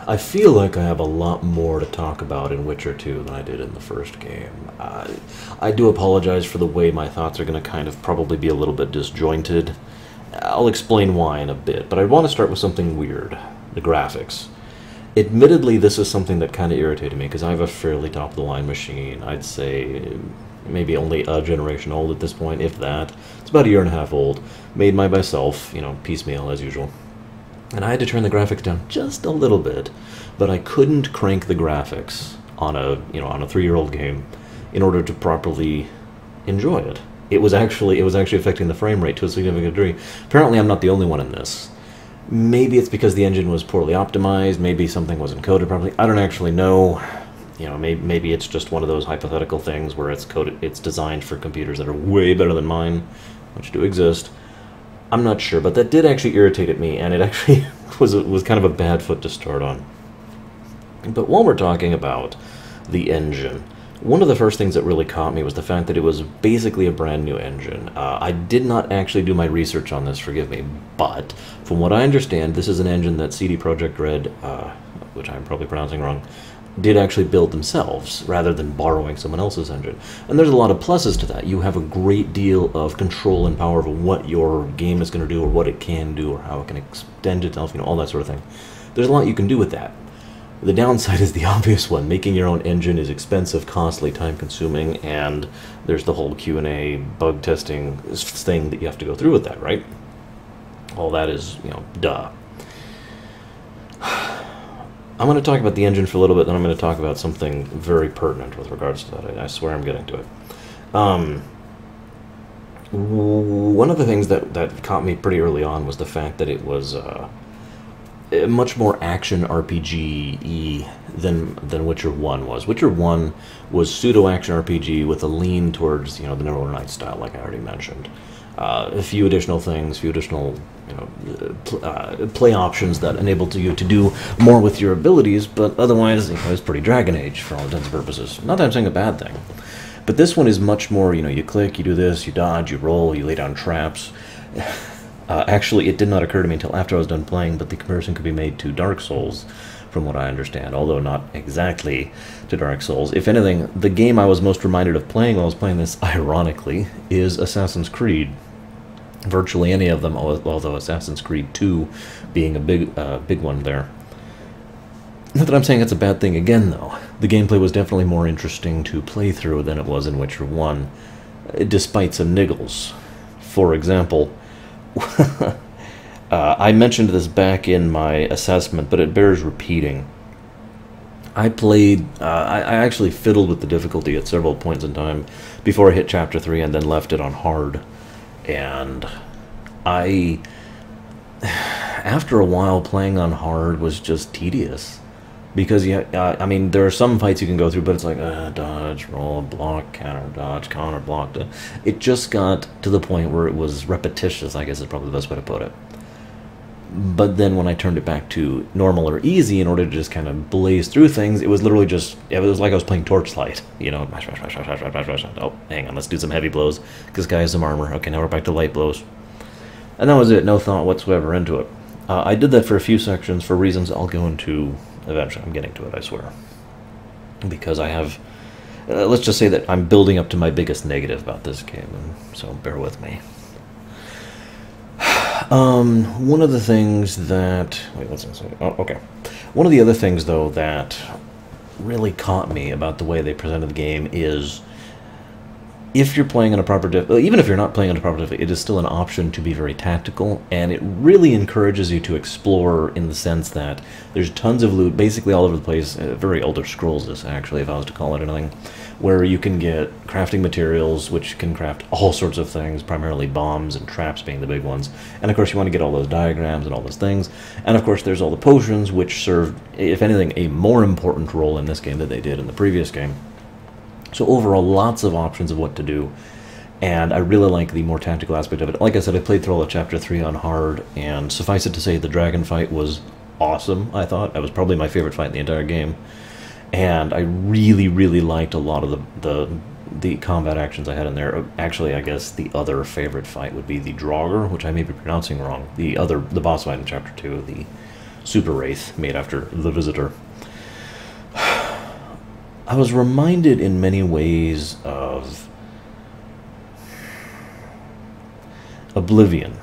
I feel like I have a lot more to talk about in Witcher 2 than I did in the first game. I do apologize for the way my thoughts are going to kind of probably be a little bit disjointed. I'll explain why in a bit, but I want to start with something weird, the graphics. Admittedly, this is something that kind of irritated me, because I have a fairly top-of-the-line machine. I'd say maybe only a generation old at this point, if that. It's about a year and a half old, made by myself, you know, piecemeal as usual. And I had to turn the graphics down just a little bit, but I couldn't crank the graphics on a 3-year-old game in order to properly enjoy it. It was actually affecting the frame rate to a significant degree. Apparently, I'm not the only one in this. Maybe it's because the engine was poorly optimized. Maybe something wasn't coded properly. I don't actually know. You know, maybe it's just one of those hypothetical things where it's designed for computers that are way better than mine, which do exist. I'm not sure, but that did actually irritate me, and it actually was kind of a bad foot to start on. But while we're talking about the engine, one of the first things that really caught me was the fact that it was basically a brand new engine. I did not actually do my research on this, forgive me, but from what I understand, this is an engine that CD Projekt Red, which I'm probably pronouncing wrong, did actually build themselves, rather than borrowing someone else's engine. And there's a lot of pluses to that. You have a great deal of control and power over what your game is going to do, or what it can do, or how it can extend itself, you know, all that sort of thing. There's a lot you can do with that. The downside is the obvious one. Making your own engine is expensive, costly, time-consuming, and there's the whole Q&A bug testing thing that you have to go through with that, right? All that is, you know, duh. I'm going to talk about the engine for a little bit, then I'm going to talk about something very pertinent with regards to that. I swear I'm getting to it. One of the things that caught me pretty early on was the fact that it was much more action RPG-y than Witcher 1 was. Witcher 1 was pseudo-action RPG with a lean towards, you know, the Neural Knight style, like I already mentioned. A few additional things, few additional, you know, play options that enabled you to do more with your abilities, but otherwise, you know, it was pretty Dragon Age for all intents and purposes. Not that I'm saying a bad thing. But this one is much more, you know, you click, you do this, you dodge, you roll, you lay down traps. Actually, it did not occur to me until after I was done playing, but the comparison could be made to Dark Souls, from what I understand, although not exactly to Dark Souls. If anything, the game I was most reminded of playing while I was playing this, ironically, is Assassin's Creed. Virtually any of them, although Assassin's Creed 2 being a big one there. Not that I'm saying it's a bad thing again, though. The gameplay was definitely more interesting to play through than it was in Witcher 1, despite some niggles. For example, I mentioned this back in my assessment, but it bears repeating. I actually fiddled with the difficulty at several points in time before I hit Chapter 3 and then left it on hard. And after a while, playing on hard was just tedious. Because, I mean, there are some fights you can go through, but it's like, dodge, roll, block, counter, dodge, counter, block. It just got to the point where it was repetitious, I guess is probably the best way to put it. But then when I turned it back to normal or easy in order to just kind of blaze through things, it was literally just, it was like I was playing Torchlight, you know, oh, hang on, let's do some heavy blows, because guy has some armor. Okay, now we're back to light blows. And that was it, no thought whatsoever into it. I did that for a few sections for reasons I'll go into eventually. I'm getting to it, I swear. Because I have, let's just say that I'm building up to my biggest negative about this game, so bear with me. One of the things that... Wait, what's I say? Oh, okay. One of the other things, though, that really caught me about the way they presented the game is, if you're playing on a proper even if you're not playing on a proper difficulty, it is still an option to be very tactical, and it really encourages you to explore in the sense that there's tons of loot, basically all over the place. Very Elder Scrolls-ish, actually, if I was to call it anything, where you can get crafting materials, which can craft all sorts of things, primarily bombs and traps being the big ones. And of course you want to get all those diagrams and all those things. And of course there's all the potions, which serve, if anything, a more important role in this game than they did in the previous game. So overall, lots of options of what to do. And I really like the more tactical aspect of it. Like I said, I played through all of Chapter 3 on hard, and suffice it to say, the dragon fight was awesome, I thought. It was probably my favorite fight in the entire game. And I really, really liked a lot of the combat actions I had in there. Actually, I guess the other favorite fight would be the Draugr, which I may be pronouncing wrong. The boss fight in Chapter 2, super wraith made after the Visitor. I was reminded in many ways of Oblivion,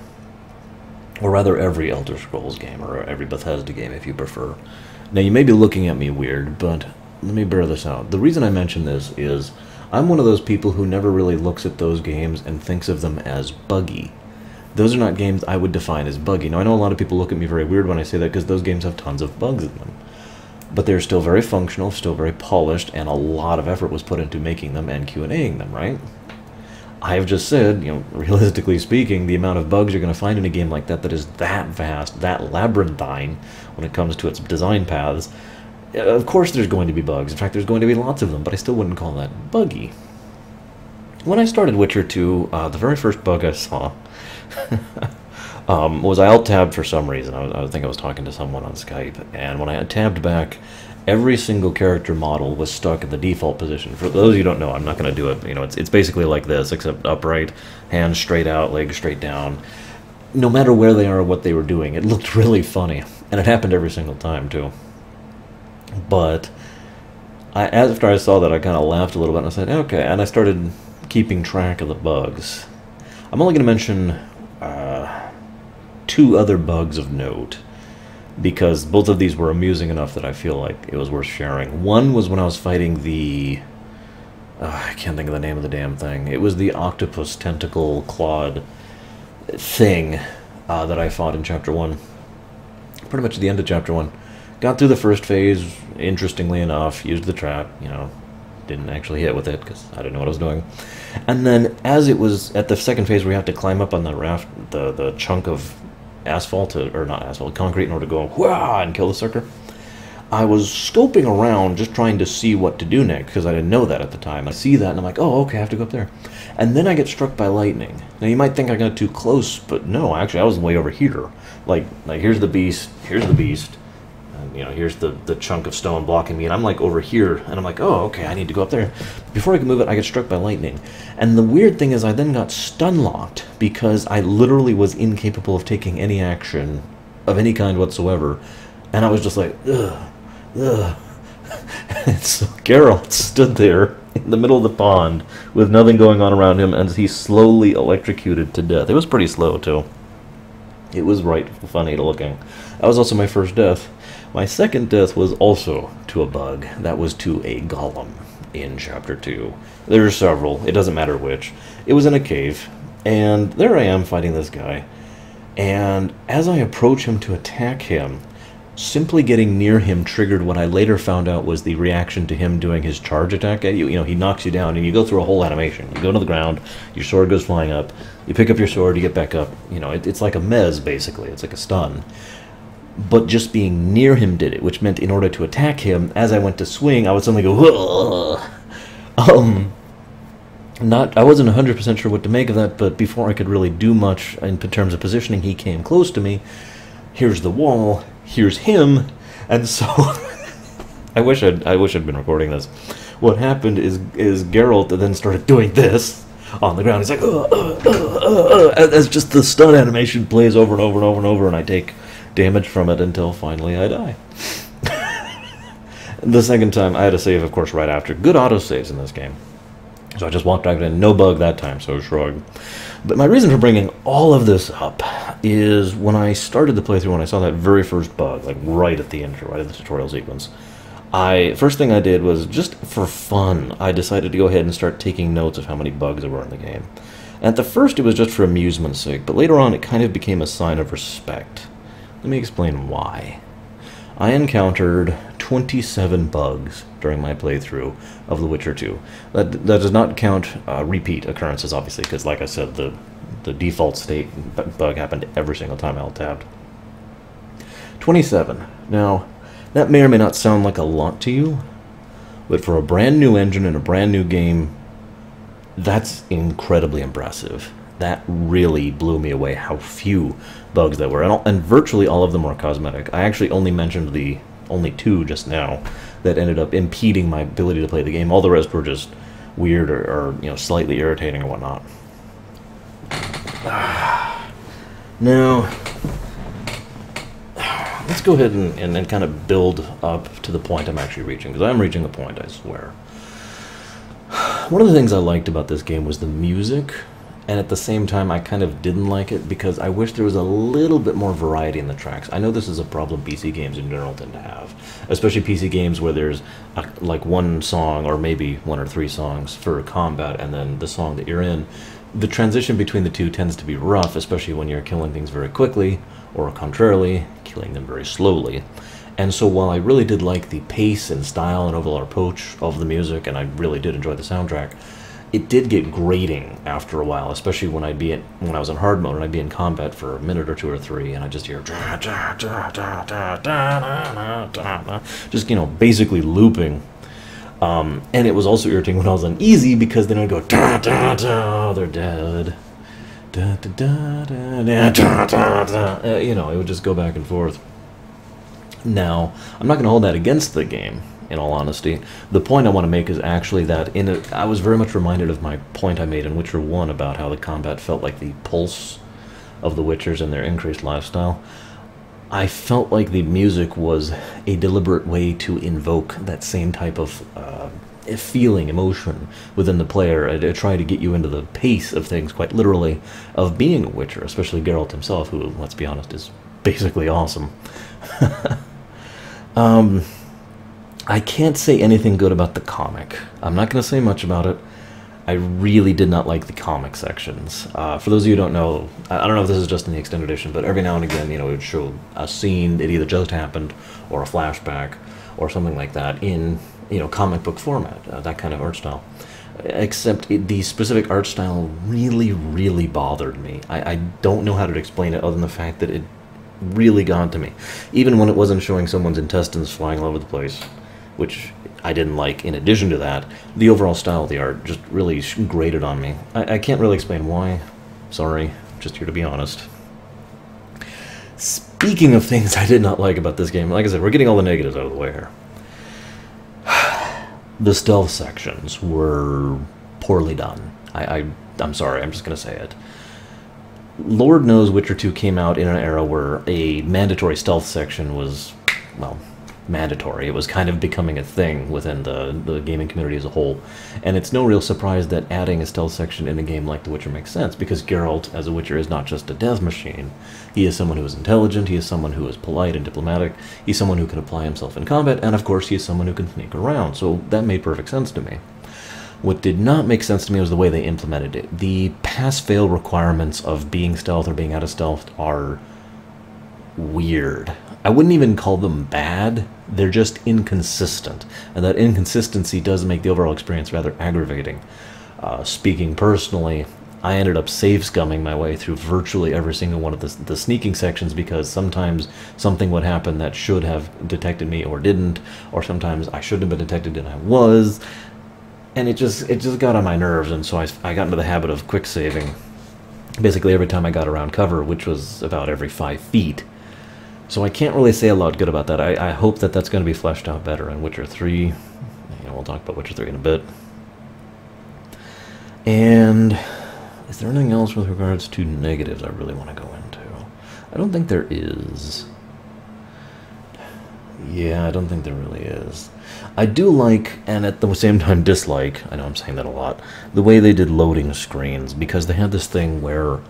or rather every Elder Scrolls game, or every Bethesda game if you prefer. Now you may be looking at me weird, but let me bear this out. The reason I mention this is I'm one of those people who never really looks at those games and thinks of them as buggy. Those are not games I would define as buggy. Now I know a lot of people look at me very weird when I say that because those games have tons of bugs in them. But they're still very functional, still very polished, and a lot of effort was put into making them and Q&Aing them, right? I have just said, you know, realistically speaking, the amount of bugs you're going to find in a game like that that is that vast, that labyrinthine when it comes to its design paths, of course there's going to be bugs. In fact, there's going to be lots of them, but I still wouldn't call that buggy. When I started Witcher 2, the very first bug I saw was I alt-tabbed for some reason. I think I was talking to someone on Skype, and when I tabbed back, every single character model was stuck in the default position. For those of you who don't know, I'm not going to do it. You know, it's basically like this, except upright, hands straight out, legs straight down. No matter where they are or what they were doing, it looked really funny, and it happened every single time too. But after I saw that, I kind of laughed a little bit, and I said, okay, and I started keeping track of the bugs. I'm only going to mention 2 other bugs of note, because both of these were amusing enough that I feel like it was worth sharing. One was when I was fighting the... I can't think of the name of the damn thing. It was the octopus tentacle clawed thing that I fought in Chapter 1. Pretty much at the end of Chapter 1. Got through the first phase, interestingly enough, used the trap, you know, didn't actually hit with it because I didn't know what I was doing. And then as it was at the second phase where you have to climb up on the raft, the chunk of asphalt, or not asphalt, concrete, in order to go wah and kill the sucker, I was scoping around just trying to see what to do next because I didn't know that at the time. I see that and I'm like, oh, okay, I have to go up there. And then I get struck by lightning. Now you might think I got too close, but no, actually I was way over here. Like here's the beast, and, you know, here's the chunk of stone blocking me, and I'm like over here, and I'm like, oh, okay, I need to go up there. Before I can move it, I get struck by lightning. And the weird thing is I then got stun locked because I literally was incapable of taking any action of any kind whatsoever. And I was just like, ugh, ugh. And so Geralt stood there in the middle of the pond with nothing going on around him as he slowly electrocuted to death. It was pretty slow, too. It was right funny looking. That was also my first death. My second death was also to a bug. That was to a golem in Chapter 2. There are several. It doesn't matter which. It was in a cave, and there I am fighting this guy. And as I approach him to attack him, simply getting near him triggered what I later found out was the reaction to him doing his charge attack at you. You know, he knocks you down, and you go through a whole animation. You go to the ground, your sword goes flying up, you pick up your sword, you get back up. You know, it's like a mez, basically. It's like a stun. But just being near him did it, which meant in order to attack him, as I went to swing, I would suddenly go, I wasn't 100% sure what to make of that, but before I could really do much in terms of positioning, he came close to me. Here's the wall, here's him, and so I wish I'd been recording this. What happened is Geralt then started doing this on the ground. He's like, as just the stun animation plays over and over and over and over, and I take damage from it until finally I die. The second time, I had to save, of course, right after. Good autosaves in this game. So I just walked right in. No bug that time, so shrug. But my reason for bringing all of this up is when I started the playthrough, when I saw that very first bug, like right at the intro, right at the tutorial sequence, first thing I did was, just for fun, I decided to go ahead and start taking notes of how many bugs there were in the game. And at the first, it was just for amusement's sake, but later on, it kind of became a sign of respect. Let me explain why. I encountered 27 bugs during my playthrough of The Witcher 2. That does not count repeat occurrences, obviously, because, like I said, the default state bug happened every single time I alt-tabbed. 27. Now, that may or may not sound like a lot to you, but for a brand new engine and a brand new game, that's incredibly impressive. That really blew me away how few bugs there were, and virtually all of them were cosmetic. I actually only mentioned the only 2 just now that ended up impeding my ability to play the game. All the rest were just weird or you know, slightly irritating or whatnot. Now, let's go ahead and kind of build up to the point I'm actually reaching, because I'm reaching a point, I swear. One of the things I liked about this game was the music, and at the same time I kind of didn't like it because I wish there was a little bit more variety in the tracks. I know this is a problem PC games in general tend to have, especially PC games where there's like one song or maybe 1 or 3 songs for combat and then the song that you're in. The transition between the two tends to be rough, especially when you're killing things very quickly, or contrarily, killing them very slowly. And so while I really did like the pace and style and overall approach of the music, and I really did enjoy the soundtrack, it did get grating after a while, especially when when I was in hard mode and I'd be in combat for a minute or 2 or 3, and I just hear just, you know, basically looping. And it was also irritating when I was on easy because then I'd go they're dead. You know, it would just go back and forth. Now, I'm not going to hold that against the game, in all honesty. The point I want to make is actually that I was very much reminded of my point I made in Witcher 1 about how the combat felt like the pulse of the Witchers and their increased lifestyle. I felt like the music was a deliberate way to invoke that same type of feeling, emotion within the player. I try to get you into the pace of things, quite literally, of being a Witcher, especially Geralt himself, who, let's be honest, is basically awesome. I can't say anything good about the comic. I'm not going to say much about it. I really did not like the comic sections. For those of you who don't know, I don't know if this is just in the extended edition, but every now and again, you know, it would show a scene that either just happened or a flashback or something like that in, you know, comic book format, that kind of art style. Except the specific art style really, really bothered me. I don't know how to explain it other than the fact that it really got to me. Even when it wasn't showing someone's intestines flying all over the place, which I didn't like. In addition to that, the overall style of the art just really grated on me. I can't really explain why. Sorry, just here to be honest. Speaking of things I did not like about this game, like I said, we're getting all the negatives out of the way here. The stealth sections were poorly done. I'm sorry, I'm just going to say it. Lord knows Witcher 2 came out in an era where a mandatory stealth section was, well, mandatory. It was kind of becoming a thing within the gaming community as a whole. And it's no real surprise that adding a stealth section in a game like The Witcher makes sense, because Geralt, as a Witcher, is not just a death machine. He is someone who is intelligent, he is someone who is polite and diplomatic, he's someone who can apply himself in combat, and of course he is someone who can sneak around, so that made perfect sense to me. What did not make sense to me was the way they implemented it. The pass-fail requirements of being stealth or being out of stealth are weird. I wouldn't even call them bad, they're just inconsistent. And that inconsistency does make the overall experience rather aggravating. Speaking personally, I ended up save-scumming my way through virtually every single one of the sneaking sections, because sometimes something would happen that should have detected me or didn't, or sometimes I shouldn't have been detected and I was. And it just got on my nerves, and so I got into the habit of quick saving basically every time I got around cover, which was about every 5 feet. So I can't really say a lot good about that. I hope that that's going to be fleshed out better in Witcher 3. You know, we'll talk about Witcher 3 in a bit. And is there anything else with regards to negatives I really want to go into? I don't think there is. Yeah, I don't think there really is. I do like, and at the same time dislike, I know I'm saying that a lot, the way they did loading screens, because they had this thing where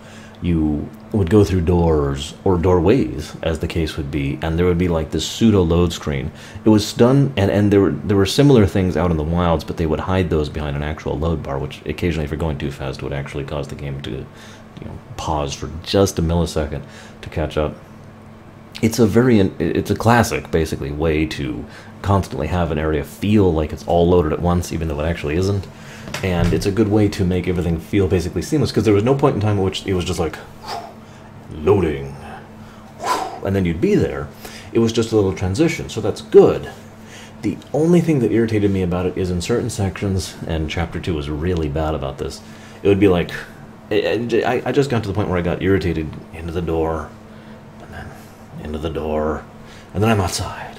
you would go through doors, or doorways, as the case would be, and there would be like this pseudo-load screen. It was done, and there were similar things out in the wilds, but they would hide those behind an actual load bar, which occasionally, if you're going too fast, would actually cause the game to, you know, pause for just a millisecond to catch up. It's a classic, basically, way to constantly have an area feel like it's all loaded at once, even though it actually isn't. And it's a good way to make everything feel basically seamless, because there was no point in time in which it was just like, loading, and then you'd be there. It was just a little transition, so that's good. The only thing that irritated me about it is in certain sections, and Chapter 2 was really bad about this, it would be like, I just got to the point where I got irritated into the door, and then into the door, and then I'm outside.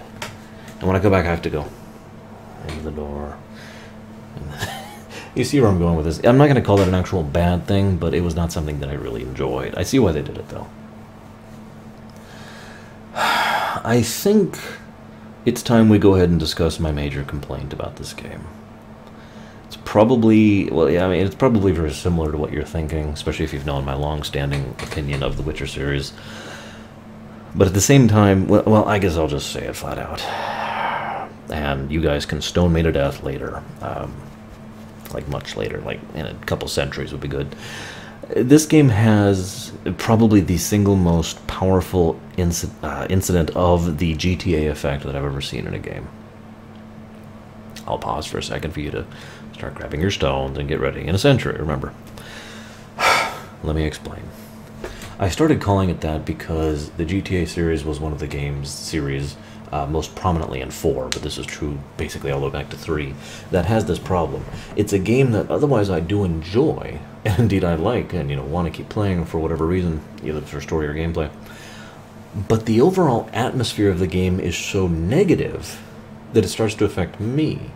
And when I go back, I have to go into the door. And then you see where I'm going with this. I'm not going to call that an actual bad thing, but it was not something that I really enjoyed. I see why they did it, though. I think it's time we go ahead and discuss my major complaint about this game. It's probably, well, yeah, I mean, it's probably very similar to what you're thinking, especially if you've known my long-standing opinion of the Witcher series. But at the same time, well, I guess I'll just say it flat out. And you guys can stone me to death later. Like, much later, like in a couple centuries would be good. This game has probably the single most powerful incident of the GTA effect that I've ever seen in a game. I'll pause for a second for you to start grabbing your stones and get ready. In a century, remember. Let me explain. I started calling it that because the GTA series was one of the games series most prominently in 4, but this is true basically all the way back to 3, that has this problem. It's a game that otherwise I do enjoy, and indeed I like, and want to keep playing for whatever reason, either for story or gameplay. But the overall atmosphere of the game is so negative that it starts to affect me.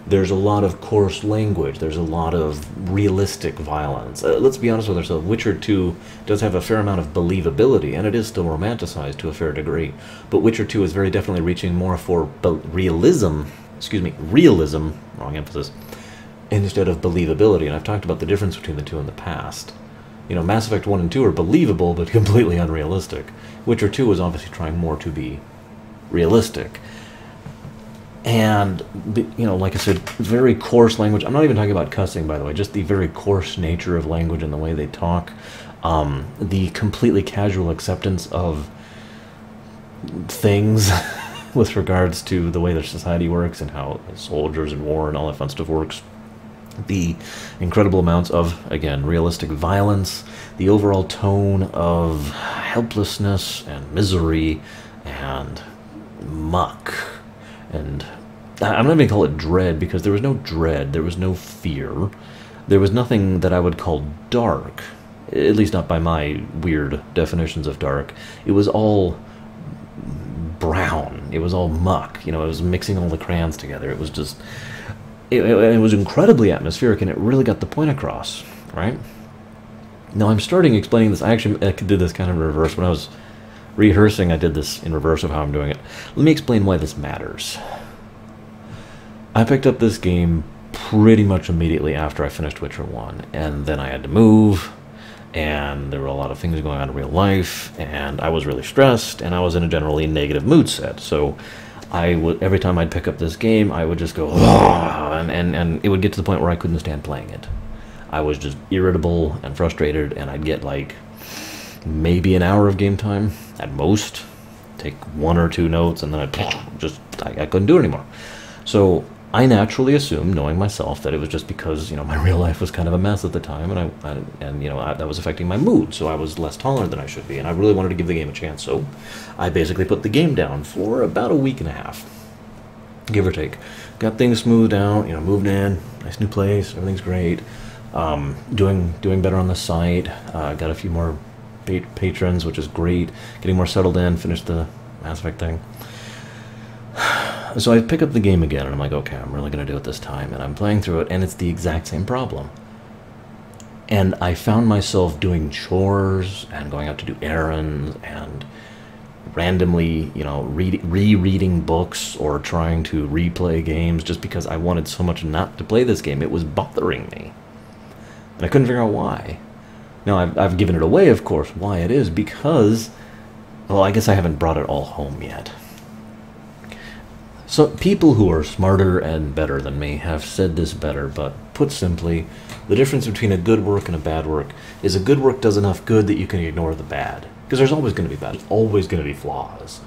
There's a lot of coarse language, there's a lot of realistic violence. Let's be honest with ourselves, Witcher 2 does have a fair amount of believability, and it is still romanticized to a fair degree. But Witcher 2 is very definitely reaching more for realism, wrong emphasis, instead of believability, and I've talked about the difference between the two in the past. Mass Effect 1 and 2 are believable, but completely unrealistic. Witcher 2 is obviously trying more to be realistic. And, like I said, very coarse language. I'm not even talking about cussing, by the way, just the very coarse nature of language and the way they talk. The completely casual acceptance of things with regards to the way their society works and how soldiers and war and all that fun stuff works. The incredible amounts of, again, realistic violence. The overall tone of helplessness and misery and muck. And I'm not even going to call it dread, because there was no dread, there was no fear. There was nothing that I would call dark, at least not by my weird definitions of dark. It was all brown, it was all muck, it was mixing all the crayons together. It was just, it was incredibly atmospheric, and it really got the point across, right? Now I'm starting explaining this, I did this kind of in reverse. When I was rehearsing, I did this in reverse of how I'm doing it. Let me explain why this matters. I picked up this game pretty much immediately after I finished Witcher 1, and then I had to move, and there were a lot of things going on in real life, and I was really stressed, and I was in a generally negative mood set. So every time I'd pick up this game, I would just go, and it would get to the point where I couldn't stand playing it. I was just irritable and frustrated, and I'd get like maybe an hour of game time at most, take 1 or 2 notes, and then I couldn't do it anymore. So I naturally assumed, knowing myself, that it was just because my real life was kind of a mess at the time, and that was affecting my mood. So I was less tolerant than I should be, and I really wanted to give the game a chance. So I basically put the game down for about a week and a half, give or take. Got things smoothed out, moved in, nice new place, everything's great. Doing better on the site. Got a few more patrons, which is great. Getting more settled in, finished the Mass Effect thing. So I pick up the game again, and I'm like, okay, I'm really going to do it this time. And I'm playing through it, and it's the exact same problem. And I found myself doing chores and going out to do errands and randomly, rereading books or trying to replay games just because I wanted so much not to play this game. It was bothering me. And I couldn't figure out why. Now, I've given it away, of course, why it is, because, well, I guess I haven't brought it all home yet. So, people who are smarter and better than me have said this better, but put simply, the difference between a good work and a bad work is a good work does enough good that you can ignore the bad. Because there's always going to be bad, there's always going to be flaws.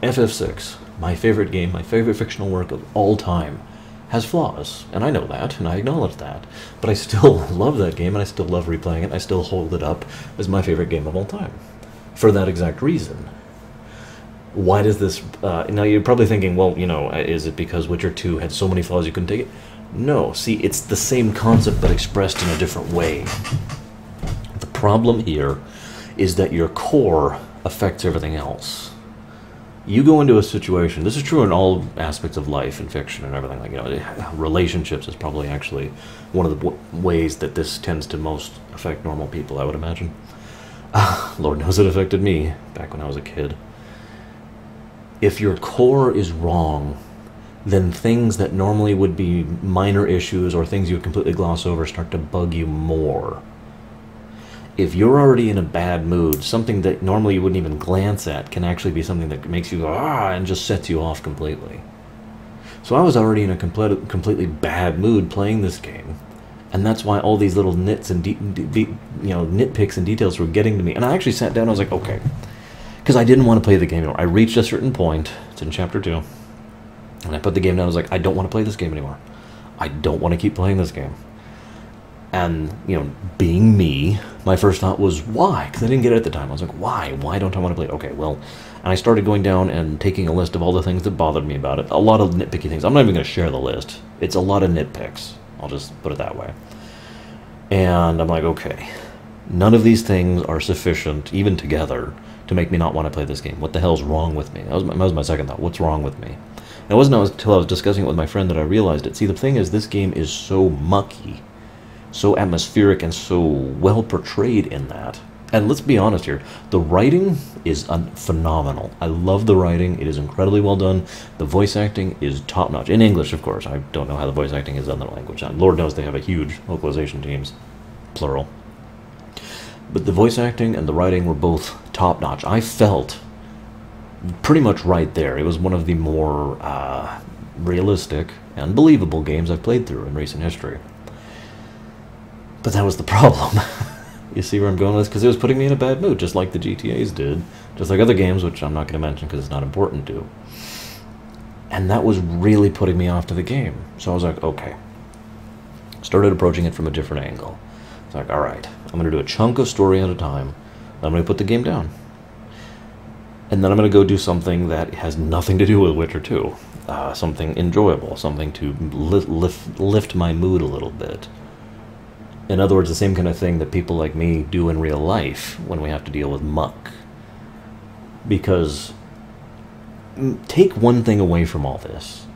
FF6, my favorite game, my favorite fictional work of all time, has flaws, and I know that, and I acknowledge that, but I still love that game, and I still love replaying it, I still hold it up as my favorite game of all time, for that exact reason. Why does this, now you're probably thinking, well, is it because Witcher 2 had so many flaws you couldn't take it? No, see, it's the same concept, but expressed in a different way. The problem here is that your core affects everything else. You go into a situation, this is true in all aspects of life and fiction and everything, like, relationships is probably actually one of the ways that this tends to most affect normal people, I would imagine. Lord knows it affected me back when I was a kid. if your core is wrong, then things that normally would be minor issues or things you would completely gloss over start to bug you more. If you're already in a bad mood, something that normally you wouldn't even glance at can actually be something that makes you go, ah, and just sets you off completely. So I was already in a completely bad mood playing this game, and that's why all these little nits and nitpicks and details were getting to me. And I actually sat down and I was like, okay, because I didn't want to play the game anymore. I reached a certain point, it's in chapter 2, and I put the game down. I was like, I don't want to play this game anymore. I don't want to keep playing this game. And, being me, my first thought was, why? Because I didn't get it at the time. I was like, why? Why don't I want to play it? Okay, well, and I started going down and taking a list of all the things that bothered me about it. A lot of nitpicky things. I'm not even going to share the list. It's a lot of nitpicks. I'll just put it that way. And I'm like, okay, none of these things are sufficient, even together, to make me not want to play this game. What the hell's wrong with me? That was my second thought. What's wrong with me? And it wasn't until I was discussing it with my friend that I realized it. See, the thing is, this game is so mucky, so atmospheric, and so well portrayed in that. And let's be honest here, the writing is phenomenal. I love the writing. It is incredibly well done. The voice acting is top-notch. In English, of course. I don't know how the voice acting is in their language. Lord knows they have a huge localization teams, plural. But the voice acting and the writing were both top-notch. I felt pretty much right there. It was one of the more realistic and believable games I've played through in recent history. But that was the problem. You see where I'm going with this? Because it was putting me in a bad mood, just like the GTAs did. Just like other games, which I'm not going to mention because it's not important to. And that was really putting me off to the game. So I was like, okay. Started approaching it from a different angle. It's like, alright, I'm going to do a chunk of story at a time. I'm going to put the game down. And then I'm going to go do something that has nothing to do with Witcher 2. Something enjoyable, something to lift my mood a little bit. In other words, the same kind of thing that people like me do in real life when we have to deal with muck. Because, take one thing away from all this.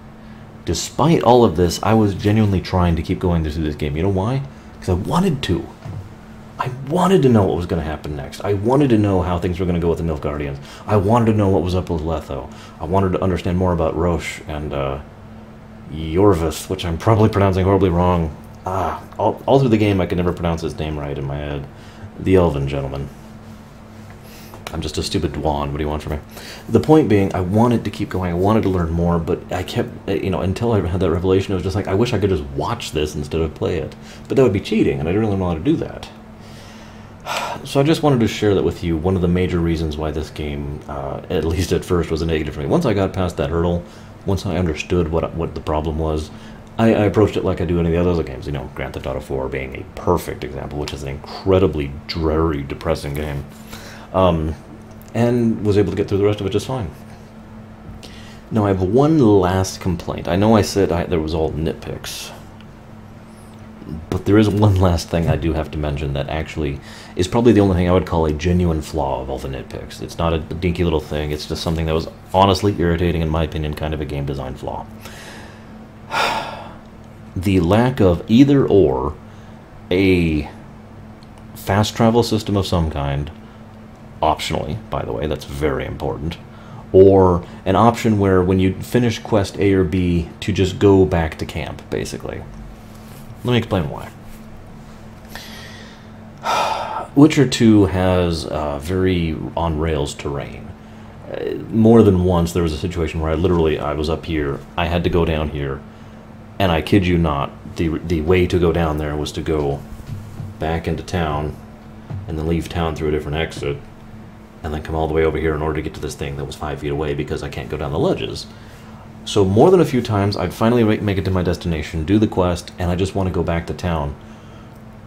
Despite all of this, I was genuinely trying to keep going through this game. You know why? Because I wanted to. I wanted to know what was going to happen next. I wanted to know how things were going to go with the Nilfgaardians. I wanted to know what was up with Letho. I wanted to understand more about Roch and Iorveth, which I'm probably pronouncing horribly wrong. All through the game I could never pronounce his name right in my head. The Elven gentleman. I'm just a stupid dwan. What do you want from me? The point being, I wanted to keep going. I wanted to learn more, but I kept, until I had that revelation, it was just like, I wish I could just watch this instead of play it. But that would be cheating, and I didn't really know how to do that. So I just wanted to share that with you, one of the major reasons why this game, at least at first, was a negative for me. Once I got past that hurdle, once I understood what the problem was, I approached it like I do any of the other games. Grand Theft Auto 4 being a perfect example, which is an incredibly dreary, depressing game. And was able to get through the rest of it just fine. Now I have one last complaint. I know I said there was all nitpicks. But there is one last thing I do have to mention that actually is probably the only thing I would call a genuine flaw of all the nitpicks. It's not a dinky little thing. It's just something that was honestly irritating, in my opinion, kind of a game design flaw. The lack of either or a fast travel system of some kind, optionally, by the way, that's very important, or an option where when you finish quest A or B to just go back to camp, basically. Let me explain why. Witcher 2 has very on-rails terrain. More than once there was a situation where I was up here, I had to go down here, and I kid you not, the way to go down there was to go back into town, and then leave town through a different exit, and then come all the way over here in order to get to this thing that was 5 feet away because I can't go down the ledges. So more than a few times, I'd finally make it to my destination, do the quest, and I just want to go back to town.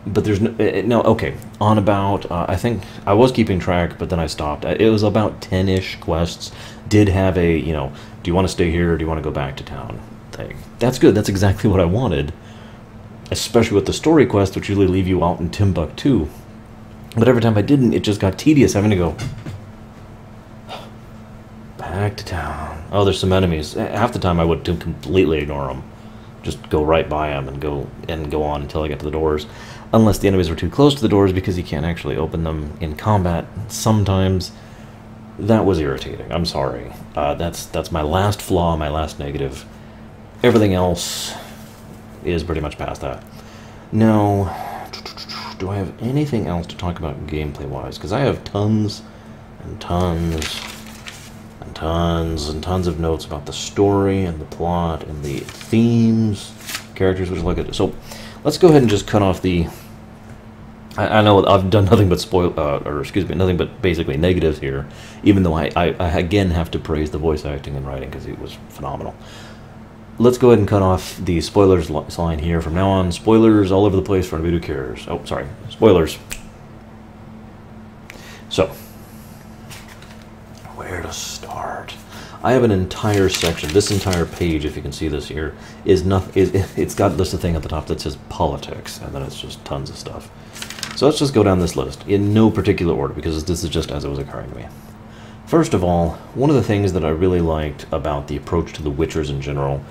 But there's no, okay, on about, I think, I was keeping track, but then I stopped. It was about 10-ish quests, did have a, do you want to stay here or do you want to go back to town thing. That's good, that's exactly what I wanted. Especially with the story quest, which usually leave you out in Timbuktu. But every time I didn't, it just got tedious having to go back to town. Oh, there's some enemies. Half the time I would completely ignore them. Just go right by them and go on until I get to the doors. Unless the enemies were too close to the doors, because you can't actually open them in combat sometimes. That was irritating. I'm sorry. That's my last flaw, my last negative. Everything else is pretty much past that. Now, do I have anything else to talk about gameplay-wise? Because I have tons and tons and tons and tons of notes about the story and the plot and the themes, characters, which look at it. So let's go ahead and just cut off the... I know I've done nothing but nothing but basically negatives here, even though I again have to praise the voice acting and writing because it was phenomenal. Let's go ahead and cut off the spoilers line here. From now on, spoilers all over the place for anybody who cares. Oh, sorry, spoilers. So, where to start? I have an entire section. This entire page, if you can see this here, it's got a list of thing at the top that says politics, and then it's just tons of stuff. So let's just go down this list in no particular order because this is just as it was occurring to me. First of all, one of the things that I really liked about the approach to the Witchers in general,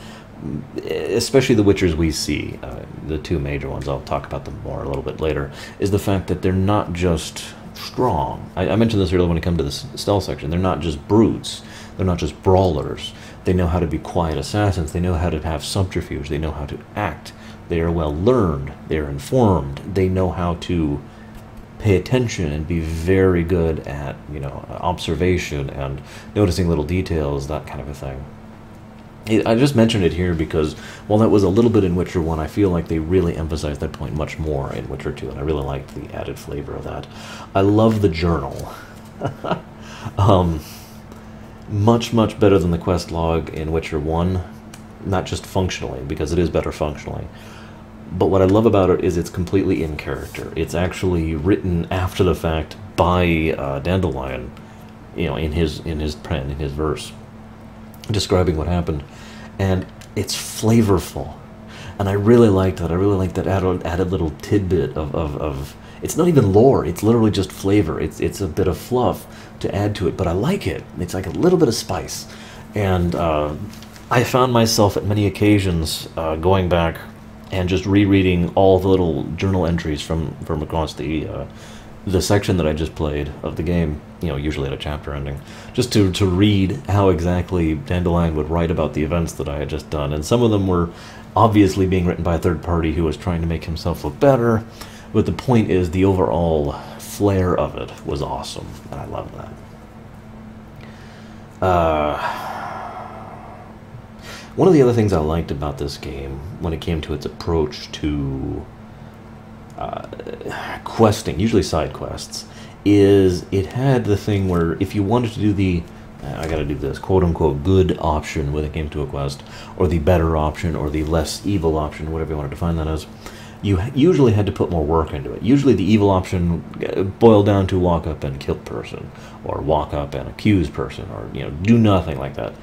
especially the Witchers we see, the two major ones, I'll talk about them more a little bit later, is the fact that they're not just strong. I mentioned this earlier when it comes to the stealth section. They're not just brutes. They're not just brawlers. They know how to be quiet assassins. They know how to have subterfuge. They know how to act. They are well learned. They are informed. They know how to pay attention and be very good at, observation and noticing little details, that kind of a thing. I just mentioned it here because, while that was a little bit in Witcher 1, I feel like they really emphasized that point much more in Witcher 2, and I really liked the added flavor of that. I love the journal. Much, much better than the quest log in Witcher 1, not just functionally, because it is better functionally. But what I love about it is it's completely in character. It's actually written after the fact by Dandelion, in his pen, in his verse, describing what happened, and it's flavorful, and I really liked that. I really liked that added little tidbit of it's not even lore. It's literally just flavor. It's a bit of fluff to add to it, but I like it. It's like a little bit of spice, and I found myself at many occasions going back and just rereading all the little journal entries from across the section that I just played of the game, usually at a chapter ending, just to read how exactly Dandelion would write about the events that I had just done. And some of them were obviously being written by a third party who was trying to make himself look better, but the point is the overall flair of it was awesome, and I love that. One of the other things I liked about this game, when it came to its approach to questing, usually side quests, is it had the thing where if you wanted to do the, I gotta do this, quote-unquote, good option when it came to a quest, or the better option, or the less evil option, whatever you want to define that as, you usually had to put more work into it. Usually the evil option boiled down to walk up and kill person, or walk up and accuse person, or do nothing like that.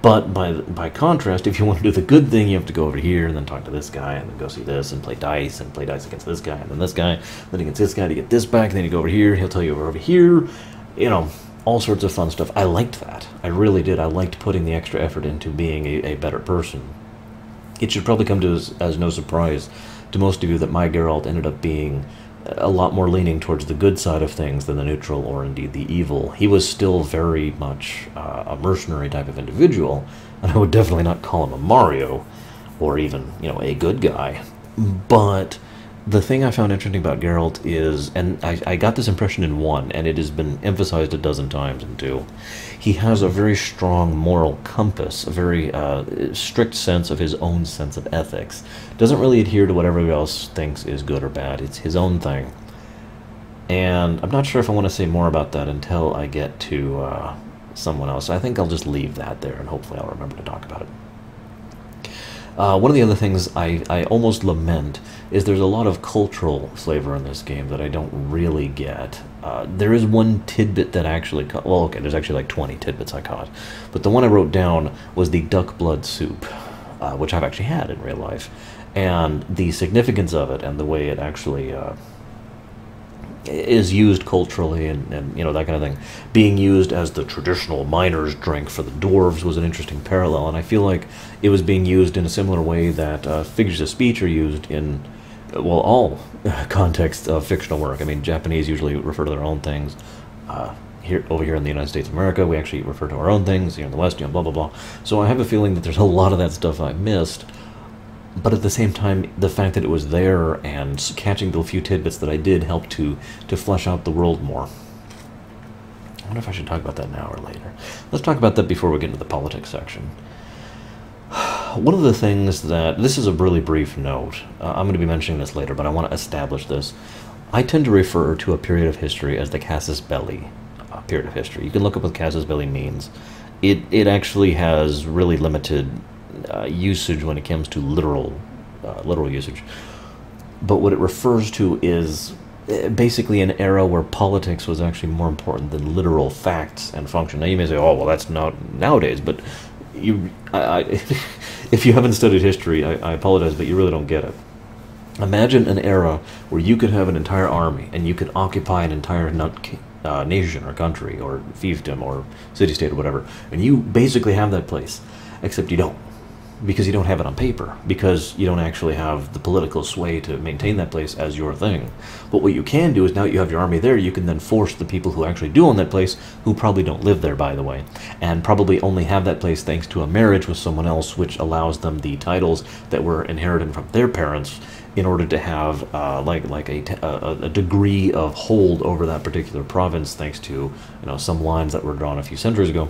But by contrast, if you want to do the good thing, you have to go over here and then talk to this guy and then go see this and play dice against this guy and then this guy, then against this guy to get this back, then you go over here, he'll tell you over here, all sorts of fun stuff. I liked that. I really did. I liked putting the extra effort into being a better person. It should probably come to as no surprise to most of you that my Geralt ended up being a lot more leaning towards the good side of things than the neutral or indeed the evil. He was still very much a mercenary type of individual, and I would definitely not call him a Mario or even, a good guy. But the thing I found interesting about Geralt is, and I got this impression in 1, and it has been emphasized a dozen times in 2, he has a very strong moral compass, a very strict sense of his own sense of ethics. Doesn't really adhere to what everybody else thinks is good or bad. It's his own thing. And I'm not sure if I want to say more about that until I get to someone else. I think I'll just leave that there, and hopefully I'll remember to talk about it. One of the other things I almost lament is there's a lot of cultural flavor in this game that I don't really get. There is one tidbit that actually well, okay, there's actually like 20 tidbits I caught, but the one I wrote down was the duck blood soup, which I've actually had in real life, and the significance of it and the way it actually is used culturally and that kind of thing. Being used as the traditional miner's drink for the dwarves was an interesting parallel, and I feel like it was being used in a similar way that figures of speech are used in, all contexts of fictional work. I mean, Japanese usually refer to their own things. here over here in the United States of America, we actually refer to our own things. Here in the West, blah blah blah. So I have a feeling that there's a lot of that stuff I missed. But at the same time, the fact that it was there and catching the few tidbits that I did helped to flesh out the world more. I wonder if I should talk about that now or later. Let's talk about that before we get into the politics section. One of the things that... This is a really brief note. I'm going to be mentioning this later, but I want to establish this. I tend to refer to a period of history as the Casus Belli period of history. You can look up what Casus Belli means. It actually has really limited usage when it comes to literal usage. But what it refers to is basically an era where politics was actually more important than literal facts and function. Now you may say, oh, well, that's not nowadays, but if you haven't studied history, I apologize, but you really don't get it. Imagine an era where you could have an entire army and you could occupy an entire nation or country or fiefdom or city-state or whatever, and you basically have that place, except you don't. Because you don't have it on paper, because you don't actually have the political sway to maintain that place as your thing. But what you can do is, now that you have your army there, you can then force the people who actually do own that place, who probably don't live there, by the way, and probably only have that place thanks to a marriage with someone else, which allows them the titles that were inherited from their parents, in order to have a degree of hold over that particular province, thanks to some lines that were drawn a few centuries ago.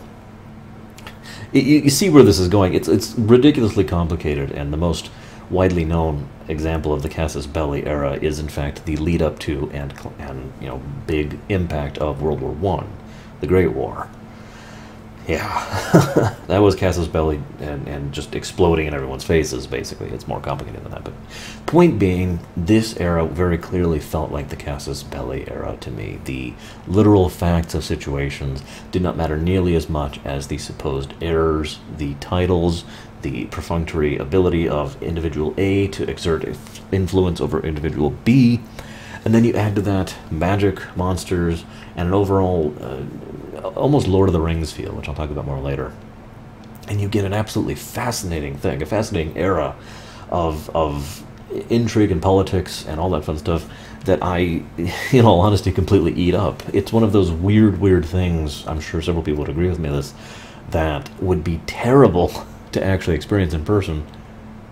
You see where this is going. It's ridiculously complicated, and the most widely known example of the Casus Belli era is, in fact, the lead up to and big impact of World War I, the Great War. Yeah, that was Casus Belli and just exploding in everyone's faces, basically. It's more complicated than that. But point being, this era very clearly felt like the Casus Belli era to me. The literal facts of situations did not matter nearly as much as the supposed errors, the titles, the perfunctory ability of individual A to exert influence over individual B. And then you add to that magic, monsters, and an overall almost Lord of the Rings feel, which I'll talk about more later. And you get an absolutely fascinating thing, a fascinating era of intrigue and politics and all that fun stuff that I, in all honesty, completely eat up. It's one of those weird things, I'm sure several people would agree with me on this, that would be terrible to actually experience in person,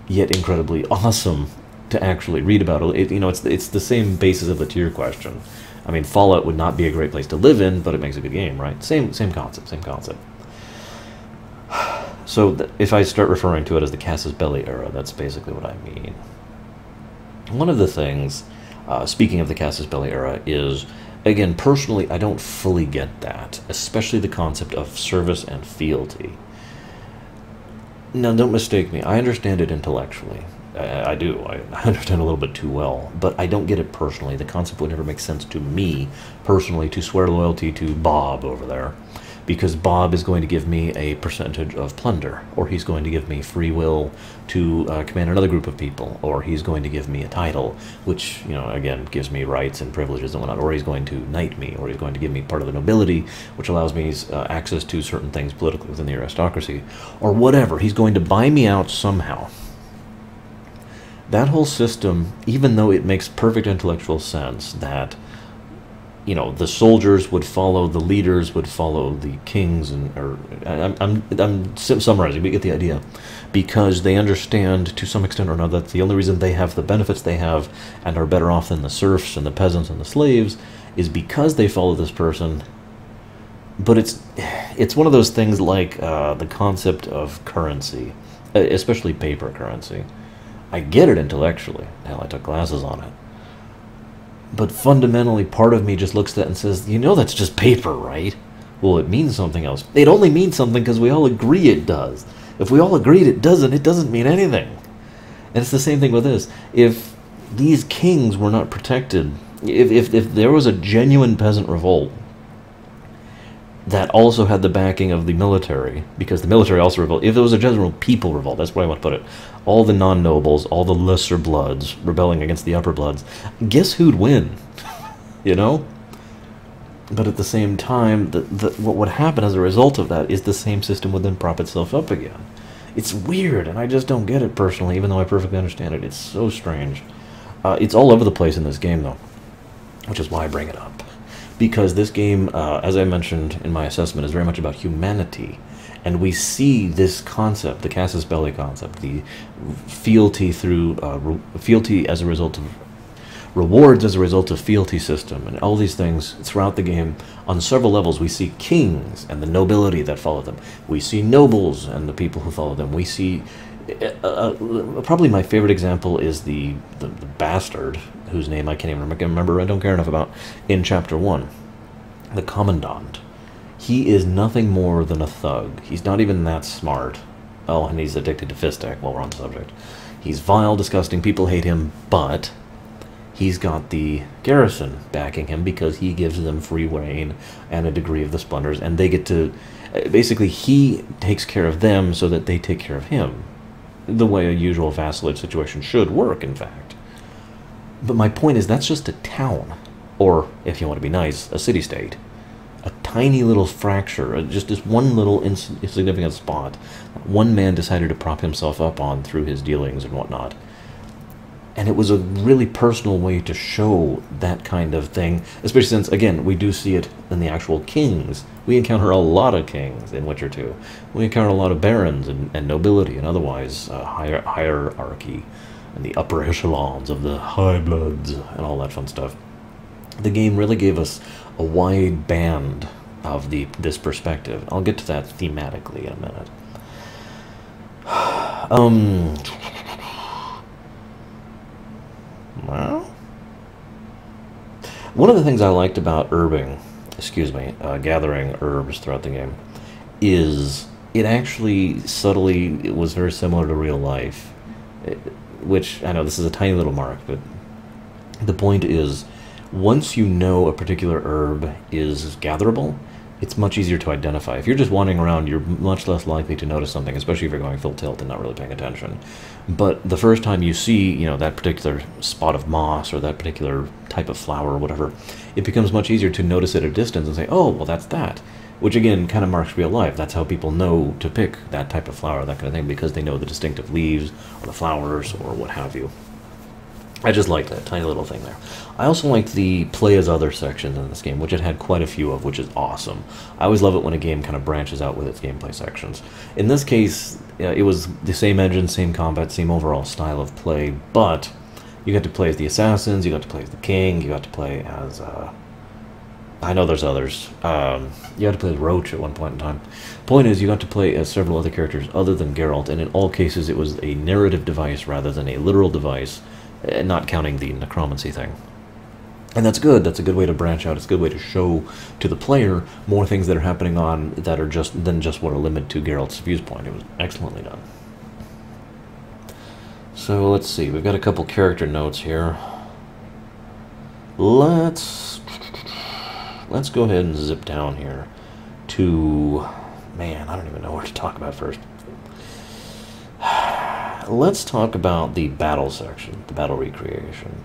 yet incredibly awesome to actually read about. It's the same basis of the tier question. I mean, Fallout would not be a great place to live in, but it makes a good game, right? Same concept. So if I start referring to it as the Casus Belli era, that's basically what I mean. One of the things, speaking of the Casus Belli era, is, again, personally, I don't fully get that, especially the concept of service and fealty. Now, don't mistake me. I understand it intellectually. I do. I understand a little bit too well, but I don't get it personally. The concept would never make sense to me, personally, to swear loyalty to Bob over there, because Bob is going to give me a percentage of plunder, or he's going to give me free will to command another group of people, or he's going to give me a title, which, again, gives me rights and privileges and whatnot, or he's going to knight me, or he's going to give me part of the nobility, which allows me access to certain things politically within the aristocracy, or whatever. He's going to buy me out somehow. That whole system, even though it makes perfect intellectual sense that, the soldiers would follow the leaders, would follow the kings, I'm summarizing, but you get the idea, because they understand to some extent or another that the only reason they have the benefits they have and are better off than the serfs and the peasants and the slaves is because they follow this person. But it's one of those things like the concept of currency, especially paper currency. I get it intellectually. Hell, I took classes on it. But fundamentally, part of me just looks at that and says, that's just paper, right? Well, it means something else. It only means something because we all agree it does. If we all agreed it doesn't mean anything. And it's the same thing with this. If these kings were not protected, if there was a genuine peasant revolt that also had the backing of the military, because the military also revolt. If there was a general people revolt, that's where I want to put it, all the non-nobles, all the lesser bloods rebelling against the upper bloods, guess who'd win? But at the same time, what would happen as a result of that is the same system would then prop itself up again. It's weird, and I just don't get it personally, even though I perfectly understand it. It's so strange. It's all over the place in this game, though, which is why I bring it up. because this game, as I mentioned in my assessment, is very much about humanity. And we see this concept, the casus belli concept, the fealty through fealty as a result of rewards as a result of fealty system, and all these things throughout the game on several levels. We see kings and the nobility that follow them. We see nobles and the people who follow them. We see probably my favorite example is the bastard whose name I can't even remember. I don't care enough about in chapter 1, the commandant. He is nothing more than a thug. He's not even that smart. Oh, and he's addicted to fistic while we're on the subject. He's vile, disgusting, people hate him, but he's got the garrison backing him because he gives them free reign and a degree of the splendors, and they get to... Basically, he takes care of them so that they take care of him. The way a usual vassalage situation should work, in fact. But my point is, that's just a town. Or, if you want to be nice, a city-state. A tiny little fracture, just this one little insignificant spot one man decided to prop himself up on through his dealings and whatnot. And it was a really personal way to show that kind of thing, especially since, again, we do see it in the actual kings. We encounter a lot of kings in Witcher 2. We encounter a lot of barons and nobility and otherwise hierarchy and the upper echelons of the high bloods and all that fun stuff. The game really gave us a wide band of this perspective. I'll get to that thematically in a minute. Well, one of the things I liked about gathering herbs throughout the game is it actually subtly was very similar to real life, which, I know this is a tiny little mark, but the point is, once you know a particular herb is gatherable, it's much easier to identify. If you're just wandering around, you're much less likely to notice something, especially if you're going full tilt and not really paying attention. But the first time you see, that particular spot of moss or that particular type of flower or whatever, it becomes much easier to notice it at a distance and say, oh, well, that's that. Which, again, kind of marks real life. That's how people know to pick that type of flower, that kind of thing, because they know the distinctive leaves or the flowers or what have you. I just liked that tiny little thing there. I also liked the play as other sections in this game, which it had quite a few of, which is awesome. I always love it when a game kind of branches out with its gameplay sections. In this case, it was the same engine, same combat, same overall style of play, but you got to play as the assassins, you got to play as the king, you got to play as... I know there's others. You had to play as Roch at one point in time. Point is, you got to play as several other characters other than Geralt, and in all cases it was a narrative device rather than a literal device, not counting the necromancy thing. And that's good. That's a good way to branch out. It's a good way to show to the player more things that are happening on that are just what are limited to Geralt's viewpoint. It was excellently done. So let's see. We've got a couple character notes here. Let's go ahead and zip down here to... Man, I don't even know where to talk about first. Let's talk about the battle section, the battle recreation.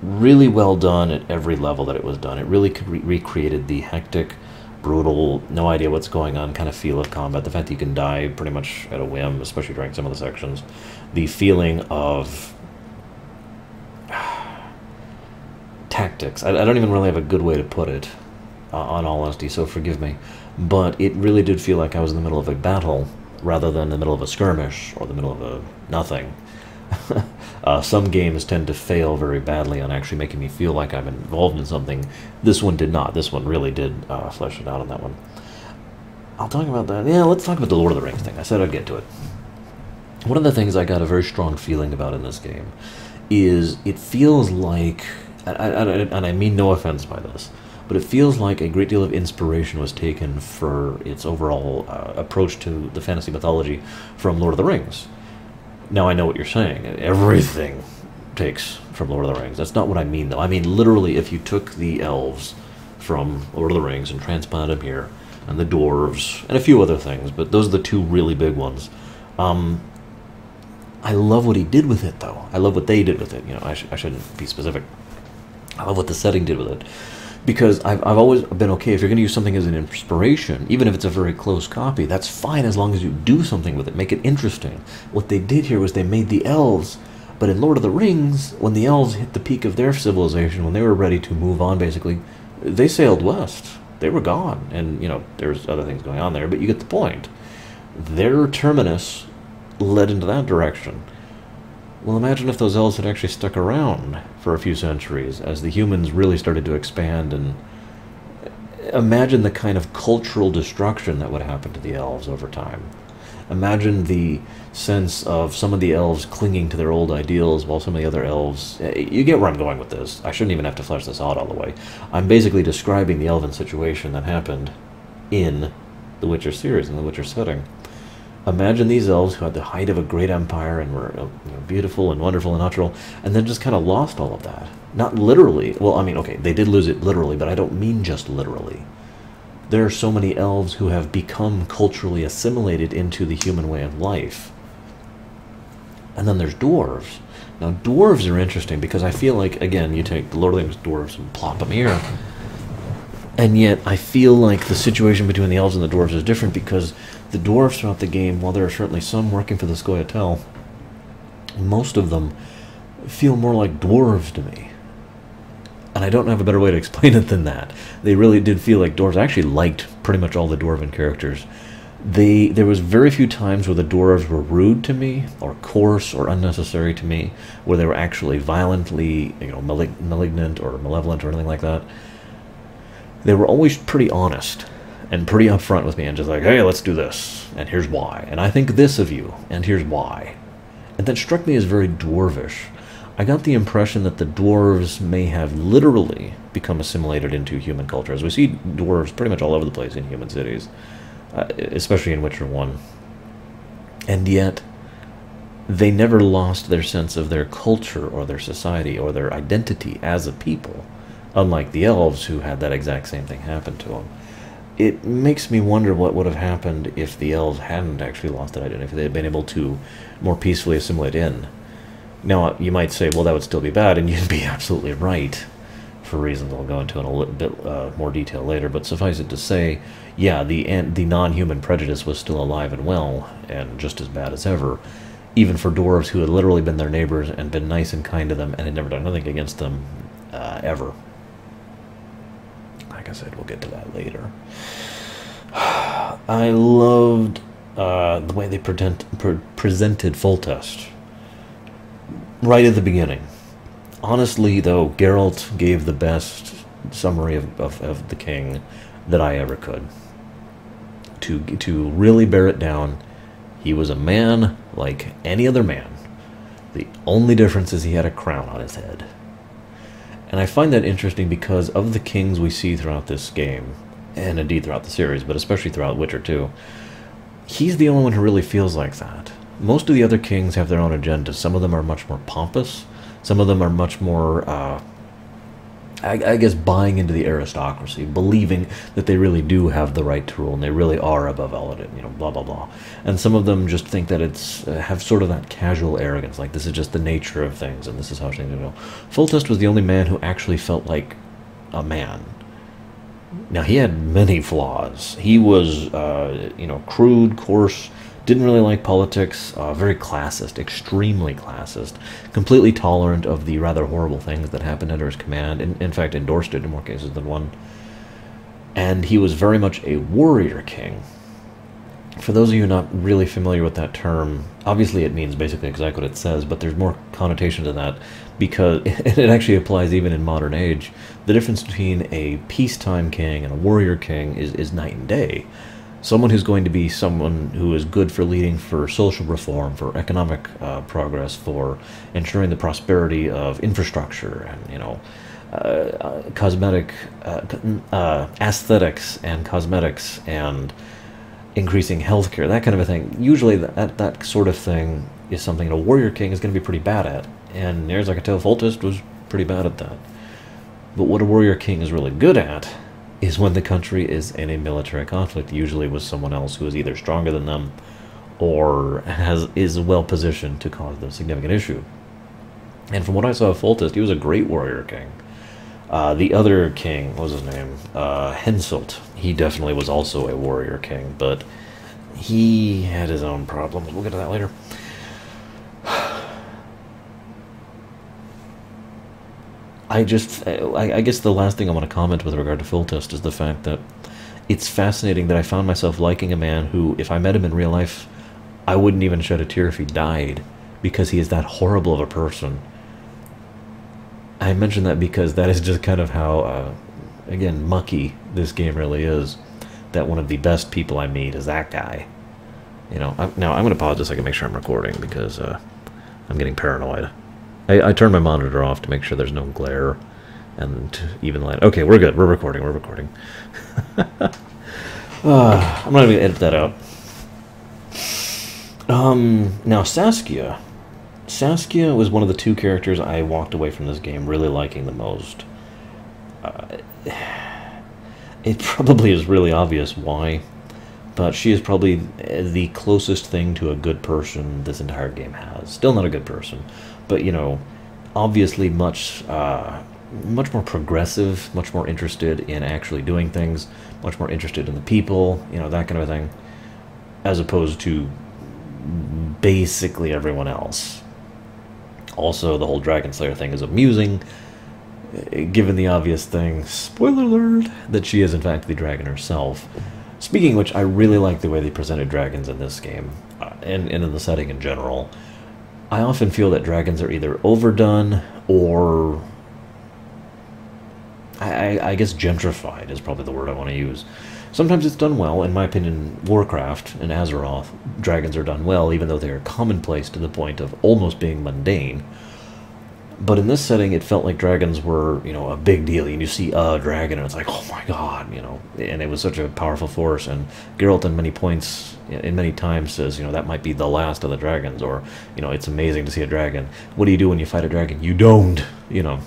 Really well done at every level that it was done. It really recreated the hectic, brutal, no idea what's going on kind of feel of combat. The fact that you can die pretty much at a whim, especially during some of the sections. The feeling of tactics. I don't even really have a good way to put it, on all honesty, so forgive me. But it really did feel like I was in the middle of a battle, rather than in the middle of a skirmish, or the middle of a nothing. Some games tend to fail very badly on actually making me feel like I'm involved in something. This one did not. This one really did flesh it out on that one. I'll talk about that. Yeah, let's talk about the Lord of the Rings thing. I said I'd get to it. One of the things I got a very strong feeling about in this game is it feels like, and I mean no offense by this, but it feels like a great deal of inspiration was taken for its overall approach to the fantasy mythology from Lord of the Rings. Now I know what you're saying. Everything takes from Lord of the Rings. That's not what I mean, though. I mean, literally, if you took the elves from Lord of the Rings and transplanted them here, and the dwarves, and a few other things, but those are the two really big ones. I love what he did with it, though. I love what they did with it. I shouldn't be specific. I love what the setting did with it. Because I've always been okay, if you're going to use something as an inspiration, even if it's a very close copy, that's fine as long as you do something with it, make it interesting. What they did here was they made the elves, but in Lord of the Rings, when the elves hit the peak of their civilization, when they were ready to move on, basically, They sailed west. They were gone. And, there's other things going on there, but you get the point. Their terminus led into that direction. Well, imagine if those elves had actually stuck around for a few centuries as the humans really started to expand, and imagine the kind of cultural destruction that would happen to the elves over time. Imagine the sense of some of the elves clinging to their old ideals while some of the other elves... You get where I'm going with this. I shouldn't even have to flesh this out all the way. I'm basically describing the elven situation that happened in the Witcher series, in the Witcher setting. Imagine these elves who had the height of a great empire and were beautiful and wonderful and natural, and then just kind of lost all of that. Not literally. Well, I mean, okay, they did lose it literally, but I don't mean just literally. There are so many elves who have become culturally assimilated into the human way of life. And then there's dwarves. Now, dwarves are interesting because I feel like, again, you take the Lord of the Rings dwarves and plop them here. And yet, I feel like the situation between the elves and the dwarves is different because the dwarves throughout the game, while there are certainly some working for the Scoia'tael, most of them feel more like dwarves to me. And I don't have a better way to explain it than that. They really did feel like dwarves. I actually liked pretty much all the dwarven characters. There was very few times where the dwarves were rude to me, or coarse, or unnecessary to me, where they were actually violently, malignant or malevolent or anything like that. They were always pretty honest and pretty upfront with me and just like, hey, let's do this, and here's why. And I think this of you, and here's why. And that struck me as very dwarvish. I got the impression that the dwarves may have literally become assimilated into human culture, as we see dwarves pretty much all over the place in human cities, especially in Witcher 1. And yet, they never lost their sense of their culture or their society or their identity as a people, unlike the elves who had that exact same thing happen to them. It makes me wonder what would have happened if the elves hadn't actually lost that identity, if they had been able to more peacefully assimilate in. Now, you might say, well, that would still be bad, and you'd be absolutely right, for reasons I'll go into in a little bit more detail later, but suffice it to say, yeah, the non-human prejudice was still alive and well, and just as bad as ever, even for dwarves who had literally been their neighbors and been nice and kind to them and had never done anything against them, ever. Like I said, we'll get to that later. I loved the way they presented Foltest right at the beginning. Honestly, though, Geralt gave the best summary of the king that I ever could. To really bear it down, he was a man like any other man. The only difference is he had a crown on his head. And I find that interesting because of the kings we see throughout this game, and indeed throughout the series, but especially throughout Witcher 2, he's the only one who really feels like that. Most of the other kings have their own agendas. Some of them are much more pompous. Some of them are much more, I guess, buying into the aristocracy, believing that they really do have the right to rule, and they really are above all of it, blah, blah, blah. And some of them just think that it's, have sort of that casual arrogance, like this is just the nature of things, and this is how things go. Foltest was the only man who actually felt like a man. Now, he had many flaws. He was, crude, coarse, didn't really like politics, very classist, extremely classist, completely tolerant of the rather horrible things that happened under his command, in fact endorsed it in more cases than one. And he was very much a warrior king. For those of you not really familiar with that term, obviously it means basically exactly what it says, but there's more connotation to that, because it actually applies even in modern age. The difference between a peacetime king and a warrior king is night and day. Someone who's going to be someone who is good for leading for social reform, for economic progress, for ensuring the prosperity of infrastructure, and cosmetic aesthetics and cosmetics and increasing healthcare, that kind of a thing. Usually that sort of thing is something a warrior king is going to be pretty bad at, and as I can tell, Foltest was pretty bad at that. But what a warrior king is really good at is when the country is in a military conflict, usually with someone else who is either stronger than them or is well positioned to cause them significant issue. And from what I saw of Foltest, he was a great warrior king. The other king, what was his name? Henselt. He definitely was also a warrior king, but he had his own problems. We'll get to that later. I guess the last thing I want to comment with regard to Foltest is the fact that it's fascinating that I found myself liking a man who, if I met him in real life, I wouldn't even shed a tear if he died, because he is that horrible of a person. I mention that because that is just kind of how, again, mucky this game really is. That one of the best people I meet is that guy. You know, now I'm going to pause just so I can make sure I'm recording, because I'm getting paranoid. I turned my monitor off to make sure there's no glare and even light. Okay, we're good. We're recording. We're recording. I'm not even going to edit that out. Now, Saskia. Saskia was one of the two characters I walked away from this game really liking the most. It probably is really obvious why, but she is probably the closest thing to a good person this entire game has. Still not a good person, but, you know, obviously much more progressive, much more interested in actually doing things, much more interested in the people, you know, that kind of thing, as opposed to basically everyone else. Also, the whole Dragon Slayer thing is amusing, given the obvious thing, spoiler alert, that she is in fact the dragon herself. Speaking of which, I really like the way they presented dragons in this game, and in the setting in general. I often feel that dragons are either overdone, or I guess gentrified is probably the word I want to use. Sometimes it's done well. In my opinion, Warcraft and Azeroth, dragons are done well, even though they are commonplace to the point of almost being mundane. But in this setting, it felt like dragons were, you know, a big deal. And you see a dragon, and it's like, oh my god, you know. And it was such a powerful force. And Geralt, in many points, in many times, says, you know, that might be the last of the dragons, or, you know, it's amazing to see a dragon. What do you do when you fight a dragon? You don't, you know.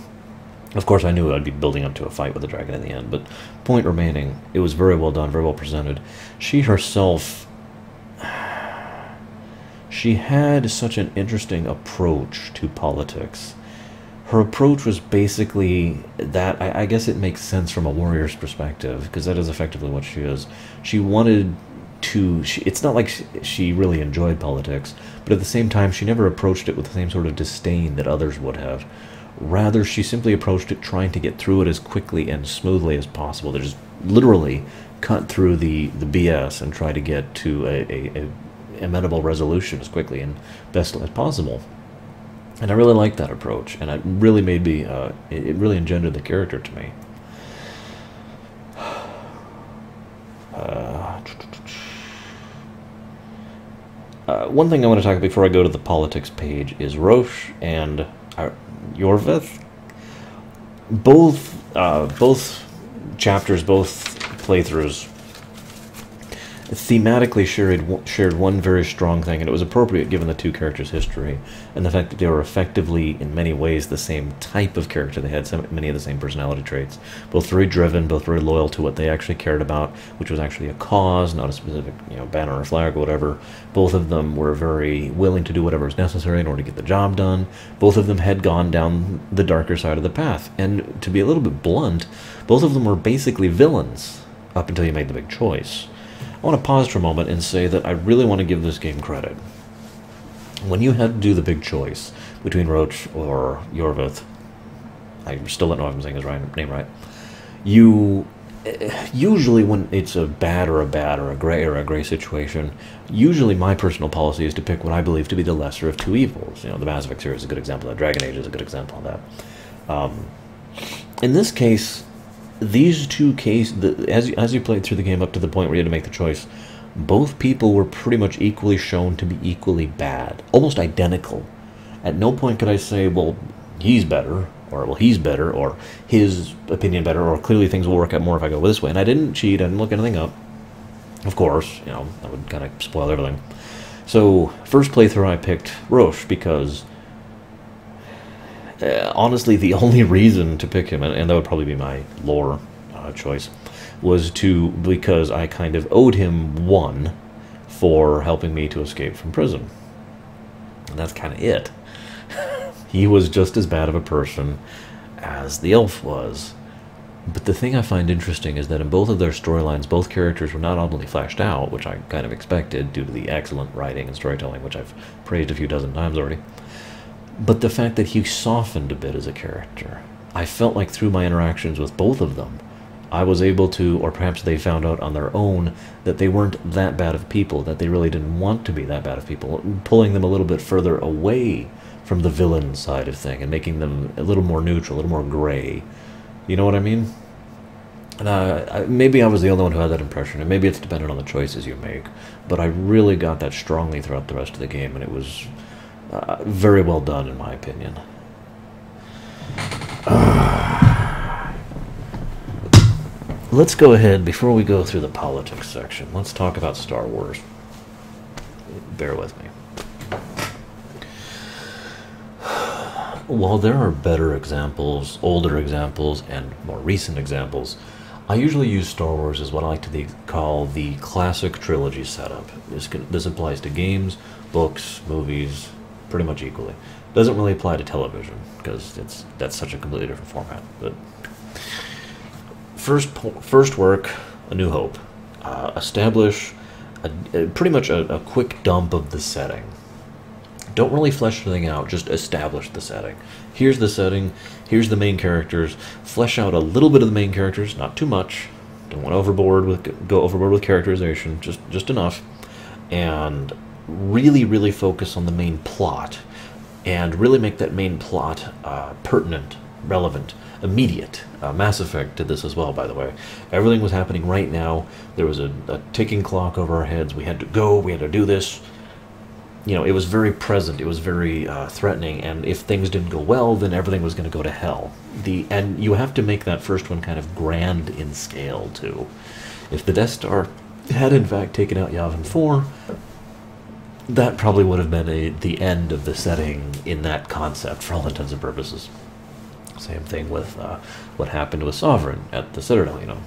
Of course, I knew I'd be building up to a fight with a dragon in the end, but point remaining, it was very well done, very well presented. She herself, she had such an interesting approach to politics. Her approach was basically that, I guess it makes sense from a warrior's perspective, because that is effectively what she is. She wanted to, it's not like she really enjoyed politics, but at the same time, she never approached it with the same sort of disdain that others would have. Rather, she simply approached it trying to get through it as quickly and smoothly as possible. To just literally cut through the BS and try to get to a amenable resolution as quickly and best as possible. And I really liked that approach, and it really made me, it really engendered the character to me. One thing I want to talk about before I go to the politics page is Roch and Iorveth. Both chapters, both playthroughs, thematically shared one very strong thing, and it was appropriate given the two characters' history, and the fact that they were effectively, in many ways, the same type of character. They had many of the same personality traits. Both very driven, both very loyal to what they actually cared about, which was actually a cause, not a specific, you know, banner or flag or whatever. Both of them were very willing to do whatever was necessary in order to get the job done. Both of them had gone down the darker side of the path, and to be a little bit blunt, both of them were basically villains up until you made the big choice. I want to pause for a moment and say that I really want to give this game credit. When you had to do the big choice between Roch or Iorveth, I still don't know if I'm saying his name right, you usually when it's a bad or a gray situation, usually my personal policy is to pick what I believe to be the lesser of two evils. You know, the Mass Effect series is a good example of that. Dragon Age is a good example of that. In this case, these two cases, as you played through the game up to the point where you had to make the choice, both people were pretty much equally shown to be equally bad, almost identical. At no point could I say, well, he's better, or well, he's better, or his opinion better, or clearly things will work out more if I go this way. And I didn't cheat, I didn't look anything up. Of course, you know, that would kind of spoil everything. So, first playthrough I picked Roch because honestly, the only reason to pick him, and that would probably be my lore choice, was because I kind of owed him one for helping me to escape from prison. And that's kind of it. He was just as bad of a person as the elf was. But the thing I find interesting is that in both of their storylines, both characters were not only fleshed out, which I kind of expected due to the excellent writing and storytelling, which I've praised a few dozen times already, but the fact that he softened a bit as a character. I felt like through my interactions with both of them, I was able to, or perhaps they found out on their own, that they weren't that bad of people, that they really didn't want to be that bad of people, pulling them a little bit further away from the villain side of thing and making them a little more neutral, a little more gray. You know what I mean? And maybe I was the only one who had that impression, and maybe it's dependent on the choices you make, but I really got that strongly throughout the rest of the game, and it was very well done, in my opinion. Let's go ahead, before we go through the politics section, let's talk about Star Wars. Bear with me. While there are better examples, older examples, and more recent examples, I usually use Star Wars as what I like to call the classic trilogy setup. This applies to games, books, movies, pretty much equally. Doesn't really apply to television, because that's such a completely different format. But first work, A New Hope. Establish pretty much a quick dump of the setting. Don't really flesh anything out, just establish the setting. Here's the setting, here's the main characters, flesh out a little bit of the main characters, not too much. Don't want to go overboard with characterization, just enough. And really focus on the main plot. And really make that main plot pertinent, relevant, immediate. Mass Effect did this as well, by the way. Everything was happening right now. There was a ticking clock over our heads. We had to go, we had to do this. You know, it was very present, it was very threatening, and if things didn't go well, then everything was going to go to hell. And you have to make that first one kind of grand in scale, too. If the Death Star had, in fact, taken out Yavin 4, that probably would have been the end of the setting in that concept, for all intents and purposes. Same thing with what happened with Sovereign at the Citadel, you know.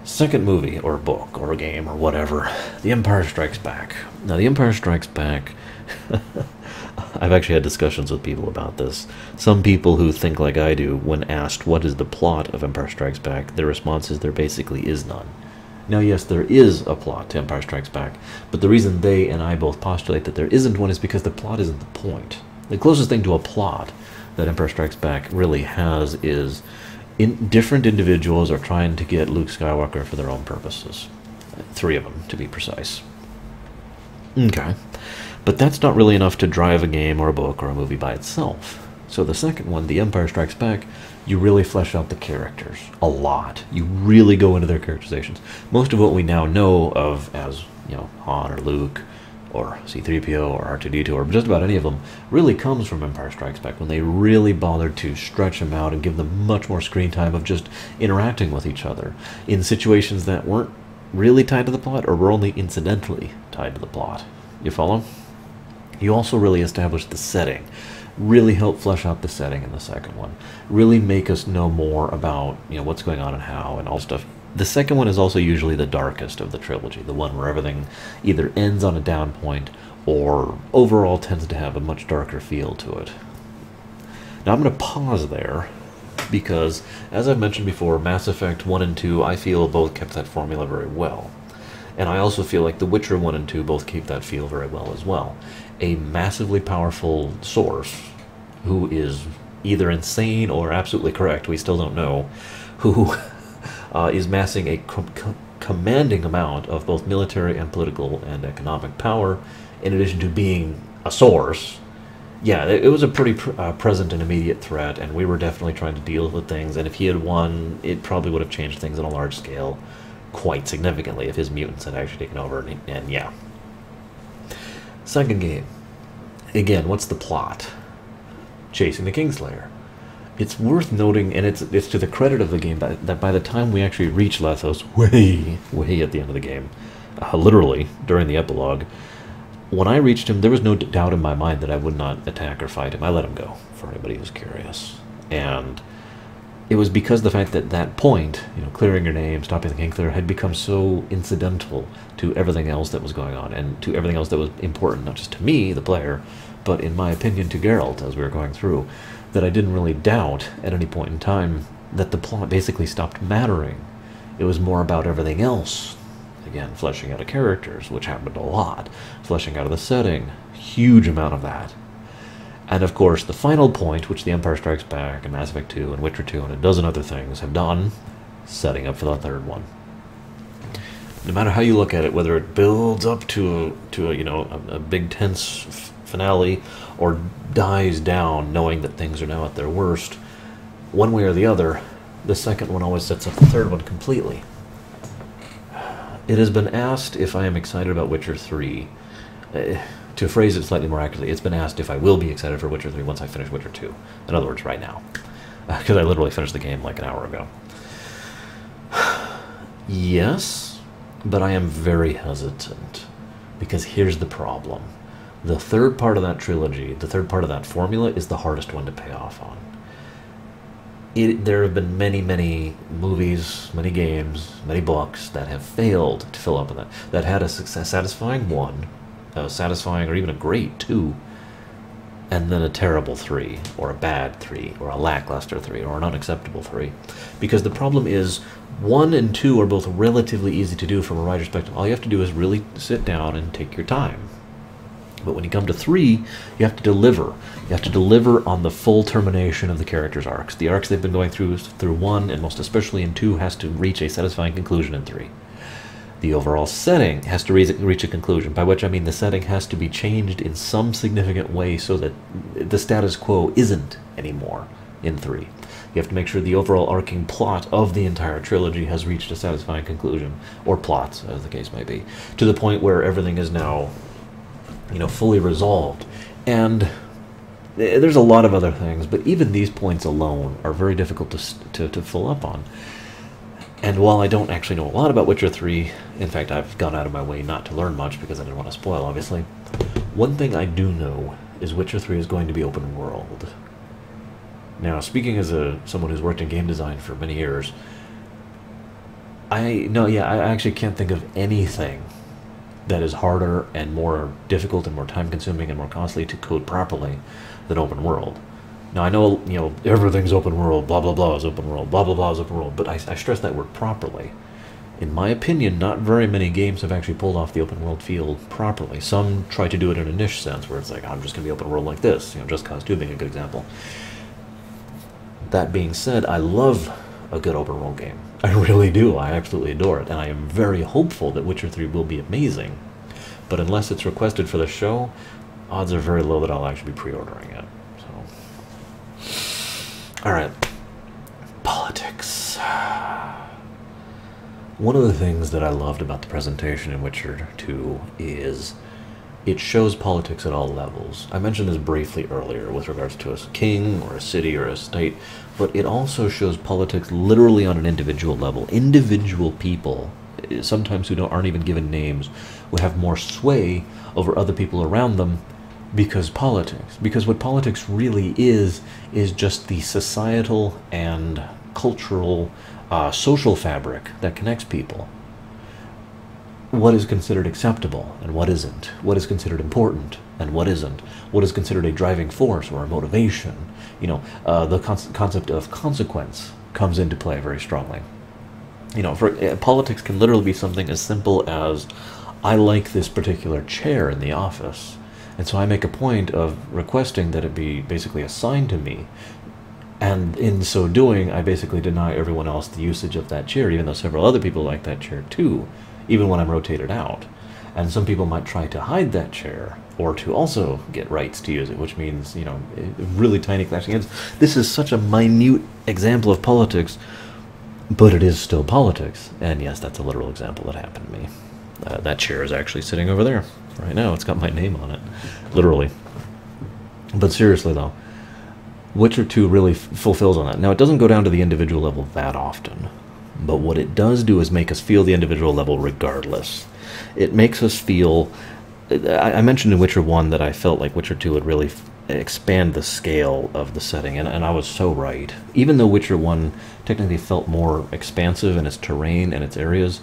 Second movie, or book, or game, or whatever, The Empire Strikes Back. Now, The Empire Strikes Back, I've actually had discussions with people about this. Some people who think like I do, when asked what is the plot of Empire Strikes Back, their response is there basically is none. Now, yes, there is a plot to Empire Strikes Back, but the reason they and I both postulate that there isn't one is because the plot isn't the point. The closest thing to a plot that Empire Strikes Back really has is different individuals are trying to get Luke Skywalker for their own purposes. 3 of them, to be precise. Okay. But that's not really enough to drive a game or a book or a movie by itself. So the second one, The Empire Strikes Back, you really flesh out the characters a lot. You really go into their characterizations. Most of what we now know of as, you know, Han or Luke or C-3PO or R2-D2 or just about any of them really comes from Empire Strikes Back, when they really bothered to stretch them out and give them much more screen time of just interacting with each other in situations that weren't really tied to the plot or were only incidentally tied to the plot. You follow? You also really establish the setting. Really help flesh out the setting in the second one. Really make us know more about, you know, what's going on and how and all stuff. The second one is also usually the darkest of the trilogy, the one where everything either ends on a down point or overall tends to have a much darker feel to it. Now I'm going to pause there because, as I've mentioned before, Mass Effect 1 and 2, I feel both kept that formula very well. And I also feel like The Witcher 1 and 2 both keep that feel very well as well. A massively powerful source who is either insane or absolutely correct, we still don't know, who is massing a commanding amount of both military and political and economic power, in addition to being a source. Yeah, it was a pretty present and immediate threat, and we were definitely trying to deal with things, and if he had won, it probably would have changed things on a large scale quite significantly if his mutants had actually taken over, and yeah. Second game. Again, what's the plot? Chasing the Kingslayer. It's worth noting, and it's to the credit of the game, that by the time we actually reach Lethos, way at the end of the game, literally, during the epilogue, when I reached him, there was no doubt in my mind that I would not attack or fight him. I let him go, for anybody who's curious. And it was because the fact that that point, you know, clearing your name, stopping the Kingslayer, had become so incidental to everything else that was going on, and to everything else that was important, not just to me, the player, but in my opinion to Geralt as we were going through, that I didn't really doubt at any point in time that the plot basically stopped mattering. It was more about everything else. Again, fleshing out of characters, which happened a lot. Fleshing out of the setting, huge amount of that. And of course, the final point, which The Empire Strikes Back and Mass Effect 2 and Witcher 2 and a dozen other things have done, setting up for the third one. No matter how you look at it, whether it builds up to a big tense finale or dies down knowing that things are now at their worst, one way or the other, the second one always sets up the third one completely. It has been asked if I am excited about Witcher 3. To phrase it slightly more accurately, it's been asked if I will be excited for Witcher 3 once I finish Witcher 2. In other words, right now. Because I literally finished the game like an hour ago. Yes, but I am very hesitant. Because here's the problem. The third part of that trilogy, the third part of that formula, is the hardest one to pay off on. There have been many, many movies, many games, many books that have failed to fill up with that. That had a satisfying 1, a satisfying or even a great 2, and then a terrible 3, or a bad 3, or a lackluster 3, or an unacceptable 3. Because the problem is, 1 and 2 are both relatively easy to do from a writer's perspective. All you have to do is really sit down and take your time. But when you come to 3, you have to deliver. You have to deliver on the full termination of the characters' arcs. The arcs they've been going through 1, and most especially in 2, has to reach a satisfying conclusion in 3. The overall setting has to reach a conclusion, by which I mean the setting has to be changed in some significant way so that the status quo isn't anymore in 3. You have to make sure the overall arcing plot of the entire trilogy has reached a satisfying conclusion, or plots, as the case may be, to the point where everything is now, fully resolved. And there's a lot of other things, but even these points alone are very difficult to fill up on. And while I don't actually know a lot about Witcher 3, in fact, I've gone out of my way not to learn much because I didn't want to spoil, obviously, one thing I do know is Witcher 3 is going to be open world. Now, speaking as someone who's worked in game design for many years, I actually can't think of anything that is harder and more difficult and more time-consuming and more costly to code properly than open world. Now, I know, everything's open world, blah, blah, blah is open world, blah, blah, blah is open world, but I stress that word properly. In my opinion, not very many games have actually pulled off the open world feel properly. Some try to do it in a niche sense, where it's like, I'm just going to be open world like this, Just Cause 2 being a good example. That being said, I love a good open world game. I really do. I absolutely adore it, and I am very hopeful that Witcher 3 will be amazing. But unless it's requested for the show, odds are very low that I'll actually be pre-ordering it. So, all right, politics. One of the things that I loved about the presentation in Witcher 2 is it shows politics at all levels. I mentioned this briefly earlier with regards to a king or a city or a state, but it also shows politics literally on an individual level. Individual people, sometimes who aren't even given names, will have more sway over other people around them because what politics really is just the societal and cultural social fabric that connects people. What is considered acceptable and what isn't? What is considered important and what isn't? What is considered a driving force or a motivation? The concept of consequence comes into play very strongly. Politics can literally be something as simple as, I like this particular chair in the office, and so I make a point of requesting that it be basically assigned to me. And in so doing, I basically deny everyone else the usage of that chair, even though several other people like that chair too, even when I'm rotated out. And some people might try to hide that chair, or to also get rights to use it, which means, really tiny clashing heads. This is such a minute example of politics, but it is still politics. And yes, that's a literal example that happened to me. That chair is actually sitting over there right now. It's got my name on it, literally. But seriously, though, Witcher 2 really fulfills on that. Now, it doesn't go down to the individual level that often, but what it does do is make us feel the individual level regardless. It makes us feel... I mentioned in Witcher 1 that I felt like Witcher 2 would really expand the scale of the setting, and I was so right. Even though Witcher 1 technically felt more expansive in its terrain and its areas,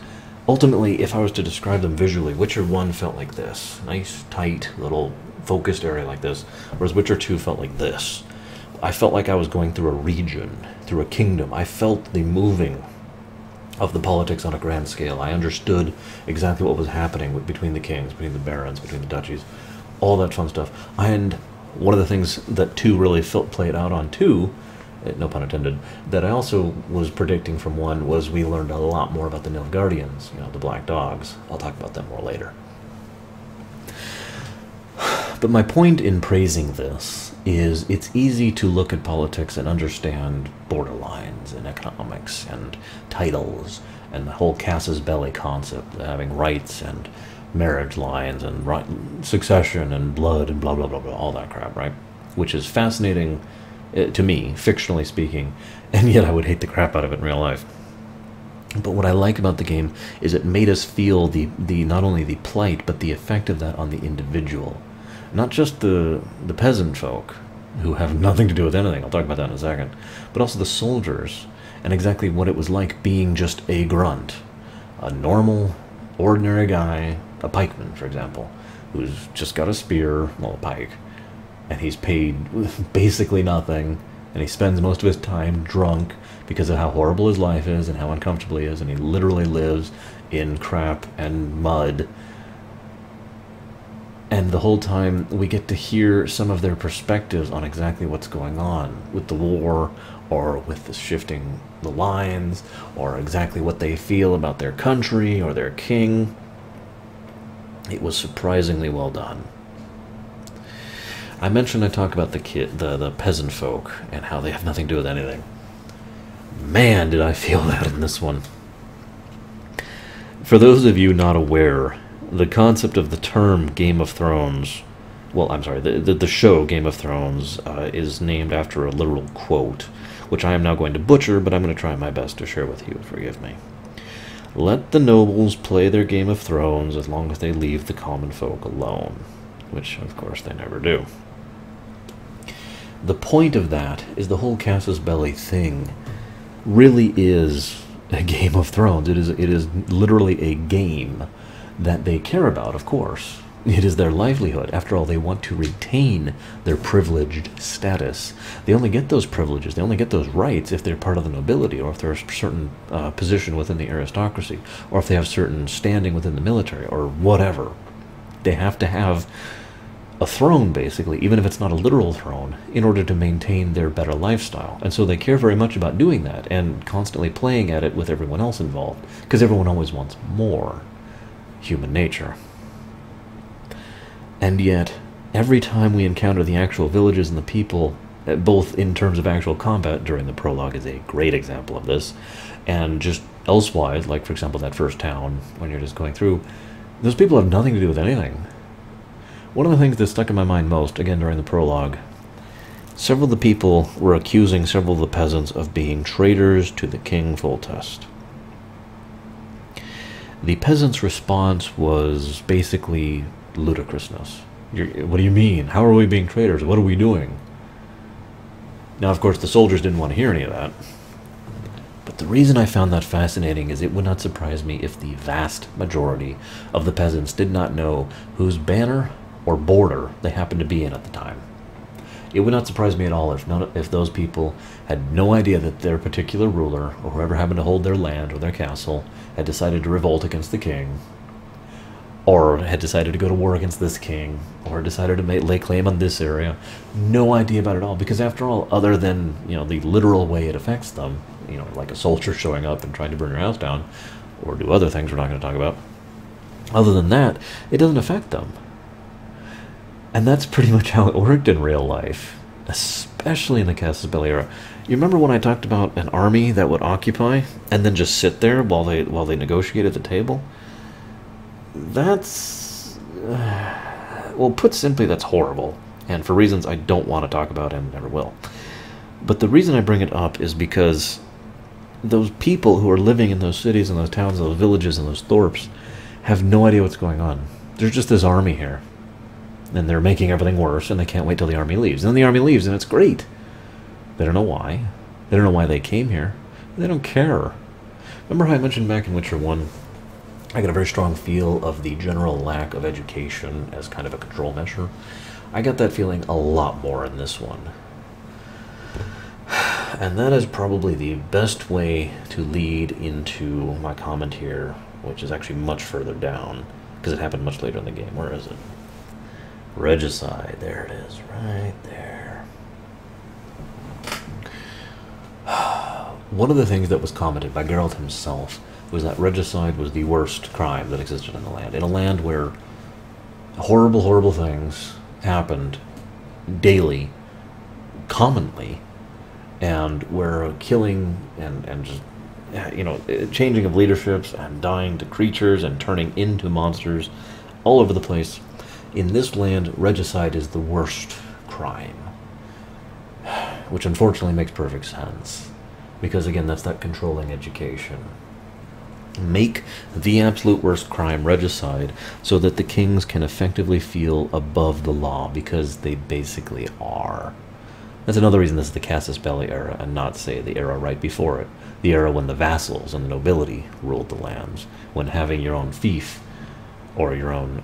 ultimately, if I was to describe them visually, Witcher 1 felt like this. Nice, tight, little focused area like this, whereas Witcher 2 felt like this. I felt like I was going through a region, through a kingdom. I felt the moving of the politics on a grand scale. I understood exactly what was happening between the kings, between the barons, between the duchies, all that fun stuff. And One of the things that 2 really played out on 2, no pun intended, that I also was predicting from 1 was we learned a lot more about the Nilfgaardians, you know, the Black Dogs. I'll talk about them more later. But my point in praising this is it's easy to look at politics and understand borderlines and economics and titles and the whole casus belli concept, having rights and marriage lines and succession and blood and blah, blah, blah, blah, all that crap, right? Which is fascinating to me, fictionally speaking, and yet I would hate the crap out of it in real life. But what I like about the game is it made us feel the not only the plight, but the effect of that on the individual. Not just the peasant folk, who have nothing to do with anything, I'll talk about that in a second, but also the soldiers, and exactly what it was like being just a grunt. A normal, ordinary guy, a pikeman, for example, who's just got a spear, well, a pike, and he's paid basically nothing, and he spends most of his time drunk because of how horrible his life is and how uncomfortable he is, and he literally lives in crap and mud. And the whole time we get to hear some of their perspectives on exactly what's going on with the war, or with the shifting the lines, or exactly what they feel about their country or their king. It was surprisingly well done. I mentioned I talk about the peasant folk and how they have nothing to do with anything. Man, did I feel that in this one. For those of you not aware, the concept of the term Game of Thrones, well, I'm sorry, the show Game of Thrones is named after a literal quote, which I am now going to butcher, but I'm going to try my best to share with you, forgive me. Let the nobles play their Game of Thrones as long as they leave the common folk alone, which, of course, they never do. The point of that is the whole casus belli thing really is a Game of Thrones. It is literally a game that they care about, of course. It is their livelihood. After all, they want to retain their privileged status. They only get those privileges, they only get those rights if they're part of the nobility, or if they're a certain position within the aristocracy, or if they have certain standing within the military, or whatever. They have to have a throne, basically, even if it's not a literal throne, in order to maintain their better lifestyle. And so they care very much about doing that, and constantly playing at it with everyone else involved, because everyone always wants more. Human nature. And yet, every time we encounter the actual villages and the people, both in terms of actual combat, during the prologue is a great example of this, and just elsewise, like for example that first town, when you're just going through, those people have nothing to do with anything. One of the things that stuck in my mind most, again during the prologue, several of the people were accusing several of the peasants of being traitors to the king Foltest. The peasant's response was basically ludicrousness. What do you mean? How are we being traitors? What are we doing? Now, of course, the soldiers didn't want to hear any of that. But the reason I found that fascinating is it would not surprise me if the vast majority of the peasants did not know whose banner or border they happened to be in at the time. It would not surprise me at all if those people had no idea that their particular ruler, or whoever happened to hold their land or their castle, had decided to revolt against the king, or had decided to go to war against this king, or decided to lay claim on this area. No idea about it all, because after all, other than, you know, the literal way it affects them, you know, like a soldier showing up and trying to burn your house down, or do other things we're not going to talk about, other than that, it doesn't affect them. And that's pretty much how it worked in real life, especially in the casus belli era. You remember when I talked about an army that would occupy and then just sit there while they negotiate at the table? That's well, put simply, that's horrible, and for reasons I don't want to talk about and never will. But the reason I bring it up is because those people who are living in those cities and those towns and those villages and those thorps have no idea what's going on. There's just this army here, and they're making everything worse, and they can't wait till the army leaves. And then the army leaves, and it's great. They don't know why. They don't know why they came here. They don't care. Remember how I mentioned back in Witcher 1, I got a very strong feel of the general lack of education as kind of a control measure? I got that feeling a lot more in this one. And that is probably the best way to lead into my comment here, which is actually much further down, because it happened much later in the game. Where is it? Regicide, there it is, right there. One of the things that was commented by Geralt himself was that regicide was the worst crime that existed in the land. In a land where horrible, horrible things happened daily, commonly, and where killing and just, you know, changing of leaderships and dying to creatures and turning into monsters all over the place. In this land, regicide is the worst crime, which unfortunately makes perfect sense, because again, that's that controlling education. Make the absolute worst crime regicide so that the kings can effectively feel above the law, because they basically are. That's another reason this is the Casus Belli era and not, say, the era right before it, the era when the vassals and the nobility ruled the lands, when having your own fief or your own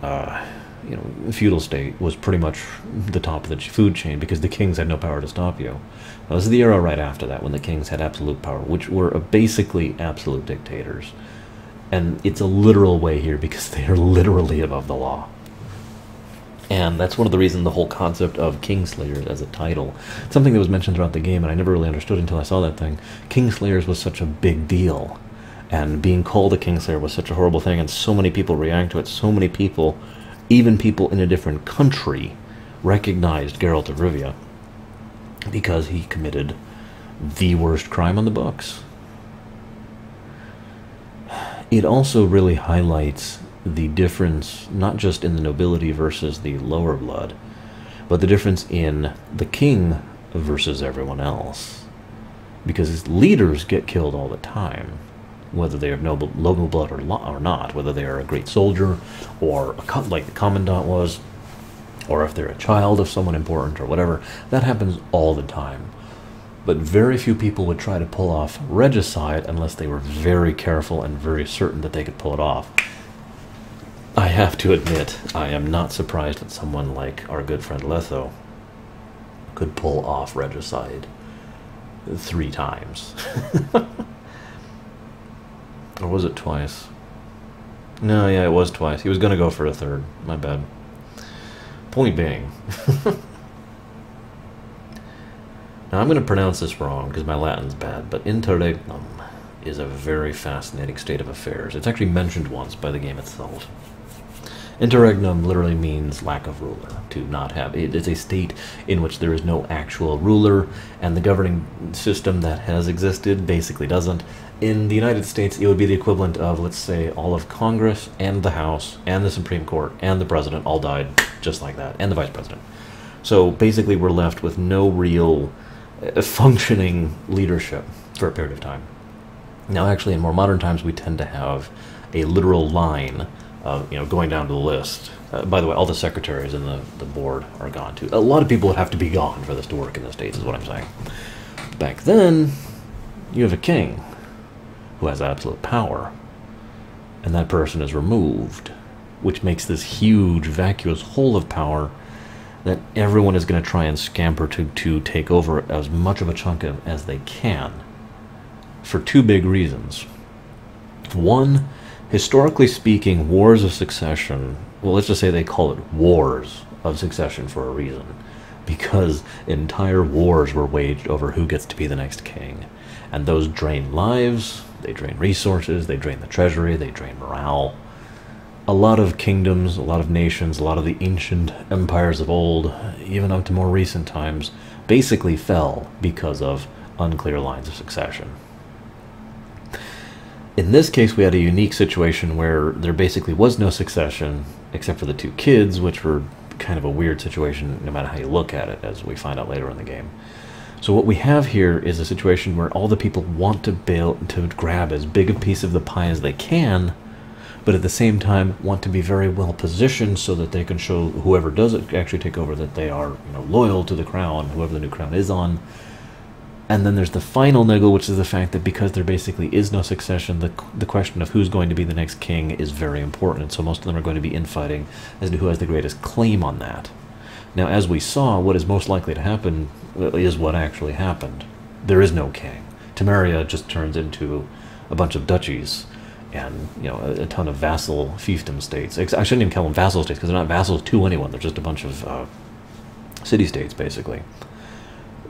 you know, feudal state was pretty much the top of the food chain, because the kings had no power to stop you. Now, this is the era right after that, when the kings had absolute power, which were basically absolute dictators. And it's a literal way here, because they are literally above the law. And that's one of the reasons the whole concept of Kingslayers as a title, something that was mentioned throughout the game, and I never really understood until I saw that thing. Kingslayers was such a big deal, and being called a Kingslayer was such a horrible thing, and so many people react to it. So many people, even people in a different country, recognized Geralt of Rivia because he committed the worst crime on the books. It also really highlights the difference, not just in the nobility versus the lower blood, but the difference in the king versus everyone else. Because his leaders get killed all the time, whether they are noble blood or not, whether they are a great soldier, or like the commandant was, or if they're a child of someone important or whatever. That happens all the time. But very few people would try to pull off regicide unless they were very careful and very certain that they could pull it off. I have to admit, I am not surprised that someone like our good friend Letho could pull off regicide 3 times. Or was it twice? No, yeah, it was twice. He was going to go for a 3rd. My bad. Point being. Now, I'm going to pronounce this wrong because my Latin's bad, but Interregnum is a very fascinating state of affairs. It's actually mentioned once by the game itself. Interregnum literally means lack of ruler, to not have. It is a state in which there is no actual ruler, and the governing system that has existed basically doesn't. In the United States, it would be the equivalent of, let's say, all of Congress and the House and the Supreme Court and the President all died just like that, and the Vice President. So basically we're left with no real functioning leadership for a period of time. Now, actually, in more modern times, we tend to have a literal line of, you know, going down to the list. By the way, all the secretaries in the board are gone too. A lot of people would have to be gone for this to work in the States, is what I'm saying. Back then, you have a king who has absolute power, and that person is removed, which makes this huge, vacuous hole of power that everyone is going to try and scamper to take over as much of a chunk of as they can, for 2 big reasons. One, historically speaking, wars of succession, well, let's just say they call it wars of succession for a reason, because entire wars were waged over who gets to be the next king, and those drain lives, they drain resources, they drain the treasury, they drain morale. A lot of kingdoms, a lot of nations, a lot of the ancient empires of old, even up to more recent times, basically fell because of unclear lines of succession. In this case, we had a unique situation where there basically was no succession, except for the 2 kids, which were kind of a weird situation no matter how you look at it, as we find out later in the game. So what we have here is a situation where all the people want to grab as big a piece of the pie as they can, but at the same time want to be very well positioned so that they can show whoever does actually take over that they are, you know, loyal to the crown, whoever the new crown is on. And then there's the final niggle, which is the fact that because there basically is no succession, the question of who's going to be the next king is very important. So most of them are going to be infighting as to who has the greatest claim on that. Now, as we saw, what is most likely to happen is what actually happened. There is no king. Temeria just turns into a bunch of duchies, and a ton of vassal fiefdom states. I shouldn't even call them vassal states because they're not vassals to anyone. They're just a bunch of city-states, basically,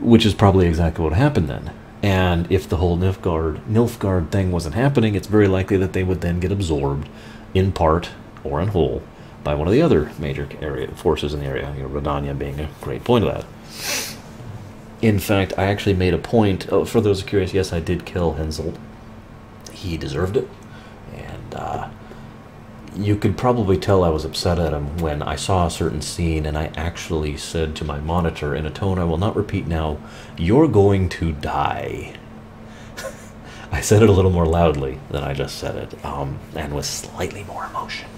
which is probably exactly what happened then. And if the whole Nilfgaard thing wasn't happening, it's very likely that they would then get absorbed in part or in whole by one of the other major forces in the area, Redania being a great point of that. In fact, I actually made a point, for those curious, yes, I did kill Henselt. He deserved it, and you could probably tell I was upset at him when I saw a certain scene and I actually said to my monitor in a tone I will not repeat now, "You're going to die." I said it a little more loudly than I just said it, and with slightly more emotion.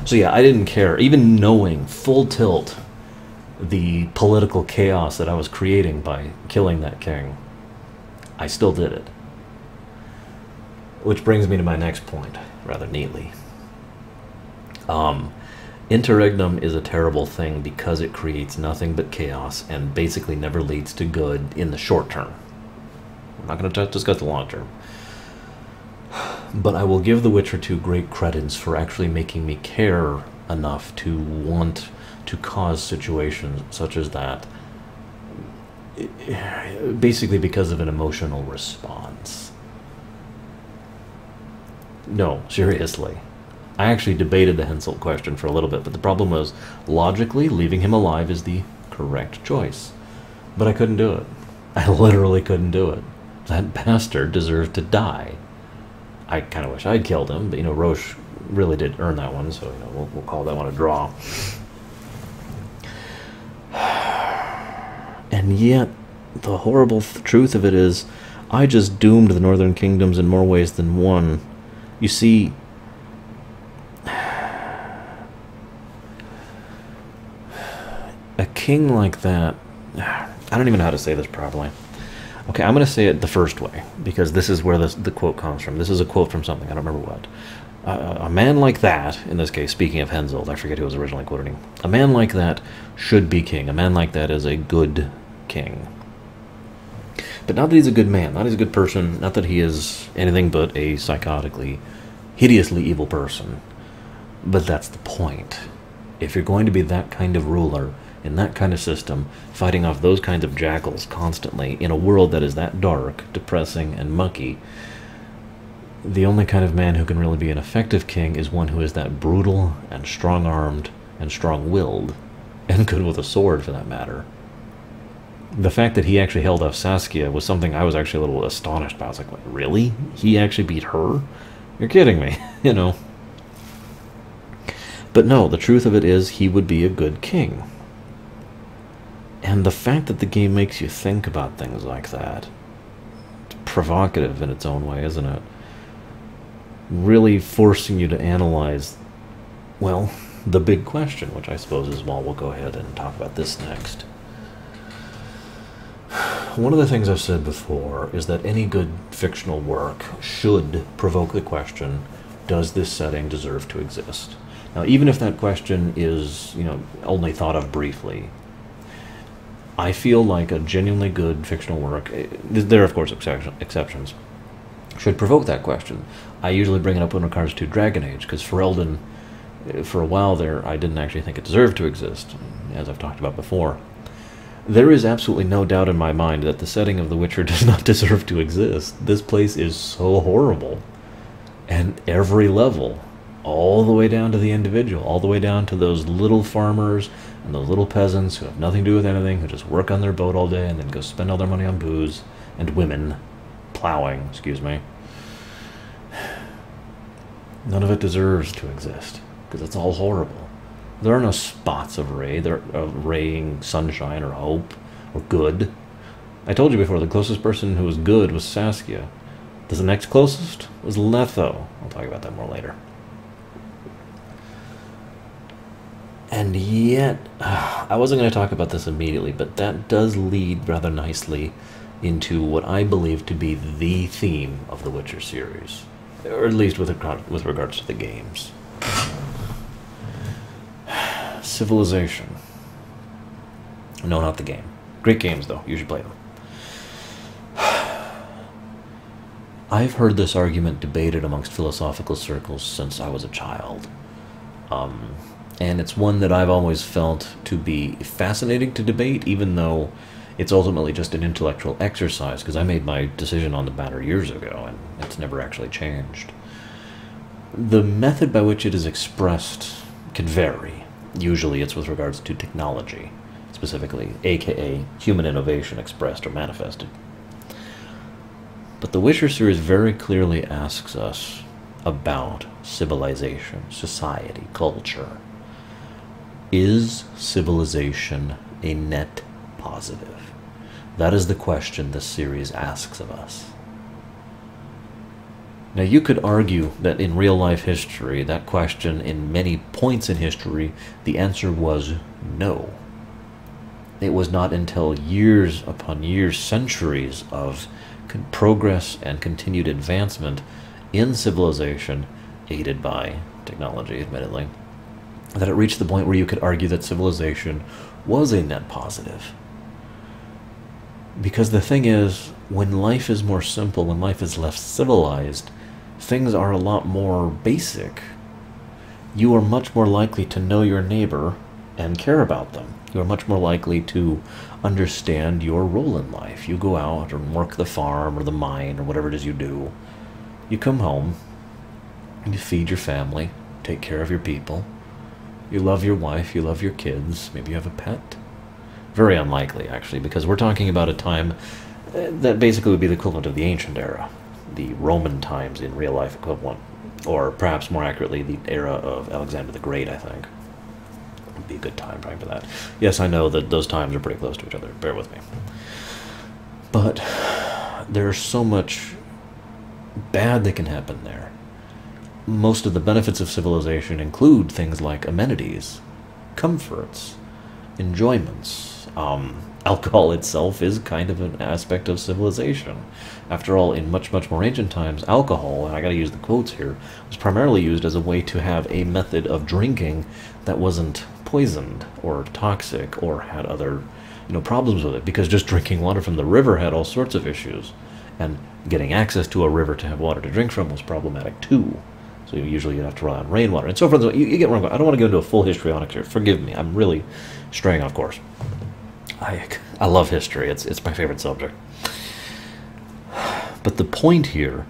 So yeah, I didn't care. Even knowing full tilt the political chaos that I was creating by killing that king, I still did it. Which brings me to my next point, rather neatly. Interregnum is a terrible thing because it creates nothing but chaos and basically never leads to good in the short term. We're not going to discuss the long term. But I will give The Witcher 2 great credits for actually making me care enough to want to cause situations such as that, basically because of an emotional response. No, seriously. I actually debated the Henselt question for a little bit, but the problem was, logically, leaving him alive is the correct choice. But I couldn't do it. I literally couldn't do it. That bastard deserved to die. I kind of wish I'd killed him, but, Roch really did earn that one, so, we'll call that one a draw. And yet, the horrible truth of it is, I just doomed the Northern Kingdoms in more ways than one. You see, a king like that, I don't even know how to say this properly. Okay, I'm going to say it the first way, because this is where the quote comes from. This is a quote from something, I don't remember what. A man like that, in this case, speaking of Henselt, I forget who was originally quoting. A man like that should be king. A man like that is a good king. But not that he's a good man, not that he's a good person, not that he is anything but a psychotically, hideously evil person. But that's the point. If you're going to be that kind of ruler, in that kind of system, fighting off those kinds of jackals constantly, in a world that is that dark, depressing, and mucky, the only kind of man who can really be an effective king is one who is that brutal, and strong-armed, and strong-willed, and good with a sword, for that matter. The fact that he actually held off Saskia was something I was actually a little astonished about. I was like, what, really? He actually beat her? You're kidding me, But no, the truth of it is, he would be a good king. And the fact that the game makes you think about things like that, it's provocative in its own way, isn't it? Really forcing you to analyze, well, the big question, which I suppose is, well, we'll go ahead and talk about this next. One of the things I've said before is that any good fictional work should provoke the question, does this setting deserve to exist? Now, even if that question is, only thought of briefly, I feel like a genuinely good fictional work, there are of course exceptions, should provoke that question. I usually bring it up when it comes to Dragon Age, because Ferelden, for a while there, I didn't actually think it deserved to exist, as I've talked about before. There is absolutely no doubt in my mind that the setting of The Witcher does not deserve to exist. This place is so horrible. And every level, all the way down to the individual, all the way down to those little farmers and those little peasants who have nothing to do with anything, who just work on their boat all day and then go spend all their money on booze and women, plowing, excuse me. None of it deserves to exist, because it's all horrible. There are no spots of raying sunshine or hope or good. I told you before, the closest person who was good was Saskia. The next closest was Letho. I'll talk about that more later. And yet, I wasn't going to talk about this immediately, but that does lead rather nicely into what I believe to be the theme of the Witcher series, or at least with regards to the games. Civilization. No, not the game. Great games, though. You should play them. I've heard this argument debated amongst philosophical circles since I was a child. And it's one that I've always felt to be fascinating to debate, even though it's ultimately just an intellectual exercise, because I made my decision on the matter years ago, and it's never actually changed. The method by which it is expressed can vary. Usually it's with regards to technology, specifically, aka human innovation expressed or manifested. But the Witcher series very clearly asks us about civilization, society, culture. Is civilization a net positive? That is the question this series asks of us. Now, you could argue that in real-life history, that question, in many points in history, the answer was no. It was not until years upon years, centuries of progress and continued advancement in civilization, aided by technology, admittedly, that it reached the point where you could argue that civilization was a net positive. Because the thing is, when life is more simple, when life is less civilized, things are a lot more basic. You are much more likely to know your neighbor and care about them. You are much more likely to understand your role in life. You go out and work the farm or the mine or whatever it is you do. You come home, and you feed your family, take care of your people. You love your wife, you love your kids, maybe you have a pet. Very unlikely, actually, because we're talking about a time that basically would be the equivalent of the ancient era, the Roman times in real life equivalent, or perhaps more accurately, the era of Alexander the Great, I think. Would be a good time frame for that. Yes, I know that those times are pretty close to each other, bear with me. But there's so much bad that can happen there. Most of the benefits of civilization include things like amenities, comforts, enjoyments. Alcohol itself is kind of an aspect of civilization. After all, in much, much more ancient times, alcohol, and I gotta use the quotes here, was primarily used as a way to have a method of drinking that wasn't poisoned or toxic or had other, problems with it, because just drinking water from the river had all sorts of issues, and getting access to a river to have water to drink from was problematic too. So usually you'd have to rely on rainwater, and so forth. You get where I'm going. I don't want to go into a full histrionics here. Forgive me. I'm really straying off course. I love history. It's my favorite subject. But the point here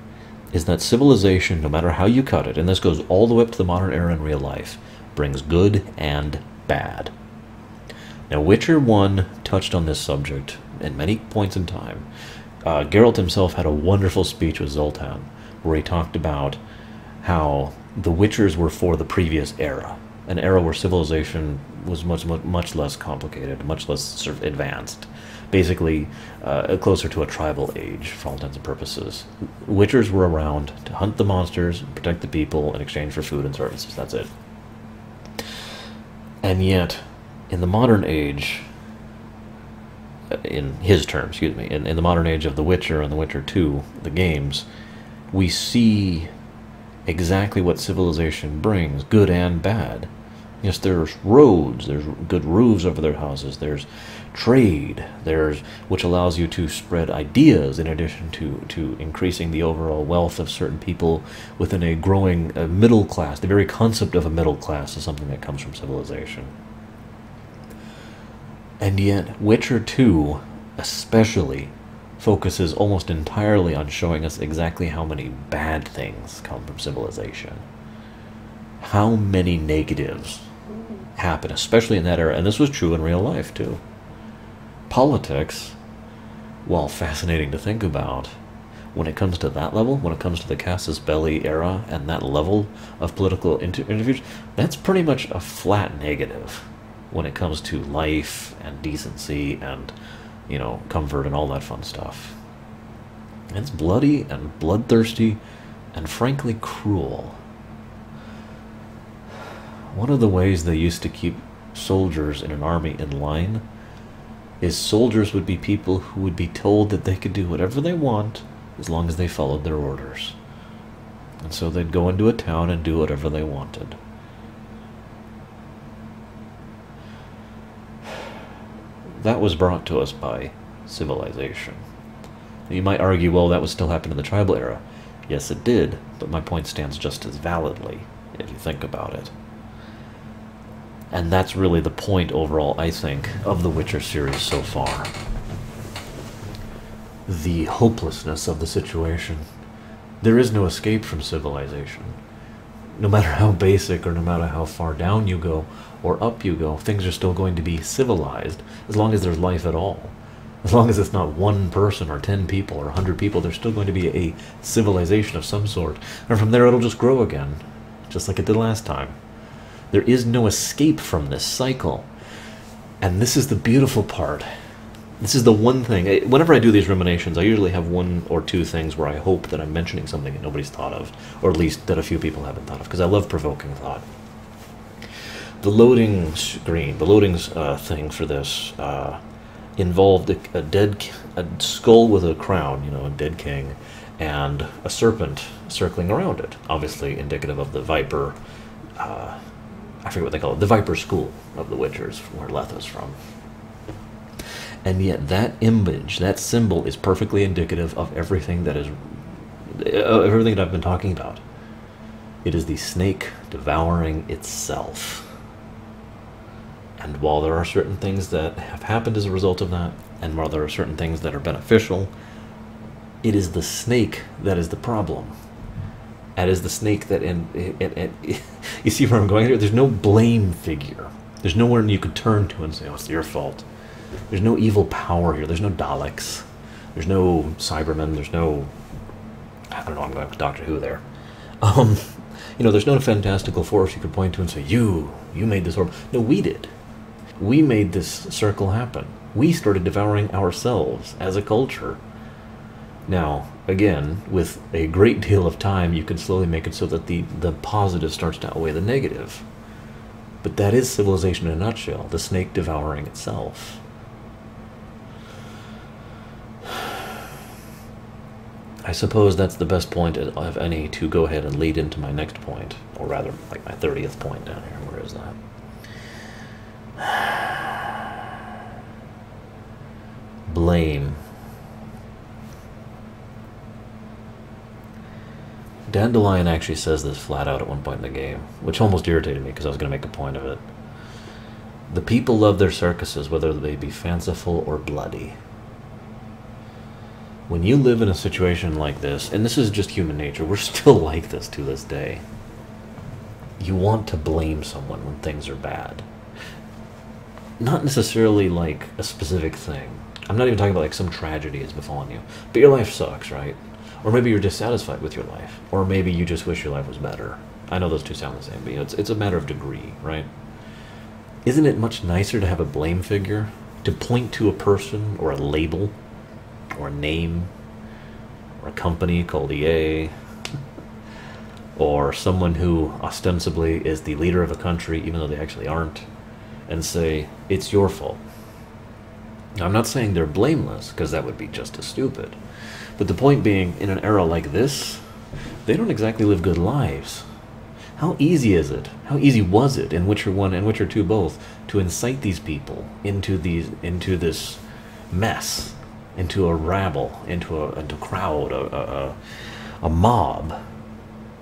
is that civilization, no matter how you cut it, and this goes all the way up to the modern era in real life, brings good and bad. Now, Witcher 1 touched on this subject at many points in time. Geralt himself had a wonderful speech with Zoltan, where he talked about how the Witchers were for the previous era, an era where civilization was much less complicated, much less sort of advanced, basically closer to a tribal age for all intents and purposes. Witchers were around to hunt the monsters, protect the people in exchange for food and services. That's it. And yet, in the modern age, in his terms, excuse me, in the modern age of The Witcher and The Witcher 2, the games, we see exactly what civilization brings, good and bad. Yes, there's roads, there's good roofs over their houses, there's trade, which allows you to spread ideas in addition to increasing the overall wealth of certain people within a growing middle class. The very concept of a middle class is something that comes from civilization. And yet, Witcher 2 especially focuses almost entirely on showing us exactly how many bad things come from civilization. How many negatives happen, especially in that era, and this was true in real life too. Politics, while fascinating to think about, when it comes to that level, when it comes to the Casus Belli era and that level of political interviews, that's pretty much a flat negative when it comes to life and decency and comfort and all that fun stuff. It's bloody and bloodthirsty and frankly cruel. One of the ways they used to keep soldiers in an army in line is soldiers would be people who would be told that they could do whatever they want as long as they followed their orders. And so they'd go into a town and do whatever they wanted. That was brought to us by civilization. And you might argue, well, that was still happening in the tribal era. Yes, it did, but my point stands just as validly, if you think about it. And that's really the point overall, I think, of the Witcher series so far. The hopelessness of the situation. There is no escape from civilization. No matter how basic or no matter how far down you go or up you go, things are still going to be civilized as long as there's life at all. As long as it's not one person or 10 people or 100 people, there's still going to be a civilization of some sort. And from there it'll just grow again, just like it did last time. There is no escape from this cycle. And this is the beautiful part. This is the one thing. Whenever I do these ruminations, I usually have one or two things where I hope that I'm mentioning something that nobody's thought of, or at least that a few people haven't thought of, because I love provoking thought. The loading screen, the loading thing for this involved a skull with a crown, you know, a dead king, and a serpent circling around it, obviously indicative of the Viper, I forget what they call it, the Viper School of the Witchers, where Letho's from. And yet that image, that symbol, is perfectly indicative of everything that is, everything that I've been talking about. It is the snake devouring itself. And while there are certain things that have happened as a result of that, and while there are certain things that are beneficial, it is the snake that is the problem. And is the snake that, you see where I'm going here? There's no blame figure. There's nowhere you could turn to and say, oh, it's your fault. There's no evil power here. There's no Daleks. There's no Cybermen. There's no, I don't know, I'm going to Doctor Who there. You know, there's no fantastical force you could point to and say, you made this horrible. No, we did. We made this circle happen. We started devouring ourselves as a culture. Now, again, with a great deal of time, you can slowly make it so that the positive starts to outweigh the negative. But that is civilization in a nutshell, the snake devouring itself. I suppose that's the best point of any to go ahead and lead into my next point, or rather, like my 30th point down here. Where is that? Blame. Dandelion actually says this flat out at one point in the game, which almost irritated me because I was going to make a point of it. The people love their circuses, whether they be fanciful or bloody. When you live in a situation like this, and this is just human nature, we're still like this to this day. You want to blame someone when things are bad. Not necessarily like a specific thing. I'm not even talking about like some tragedy has befallen you. But your life sucks, right? Or maybe you're dissatisfied with your life. Or maybe you just wish your life was better. I know those two sound the same, but you know, it's a matter of degree, right? Isn't it much nicer to have a blame figure? To point to a person or a label? Or a name, or a company called EA, or someone who ostensibly is the leader of a country, even though they actually aren't, and say, it's your fault. Now, I'm not saying they're blameless, because that would be just as stupid. But the point being, in an era like this, they don't exactly live good lives. How easy is it? How easy was it in Witcher 1 and Witcher 2 both to incite these people into this mess? Into a rabble, into a crowd, a mob,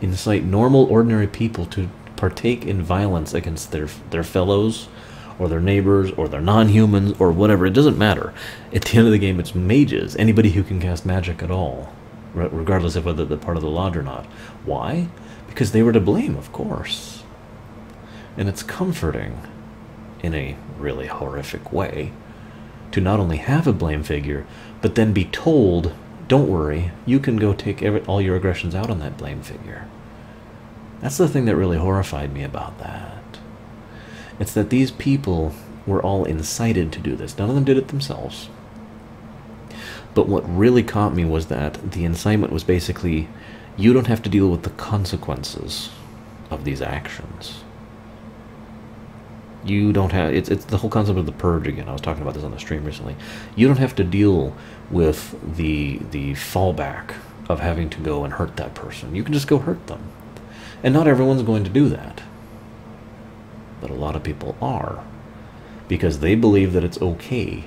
incite normal, ordinary people to partake in violence against their fellows, or their neighbors, or their non-humans, or whatever. It doesn't matter. At the end of the game, it's mages, anybody who can cast magic at all, regardless of whether they're part of the lodge or not. Why? Because they were to blame, of course. And it's comforting, in a really horrific way, to not only have a blame figure, but then be told, don't worry, you can go take all your aggressions out on that blame figure. That's the thing that really horrified me about that. It's that these people were all incited to do this. None of them did it themselves. But what really caught me was that the incitement was basically, you don't have to deal with the consequences of these actions. You don't have, it's the whole concept of the purge again. I was talking about this on the stream recently. You don't have to deal with the fallback of having to go and hurt that person. You can just go hurt them. And not everyone's going to do that. But a lot of people are. Because they believe that it's okay.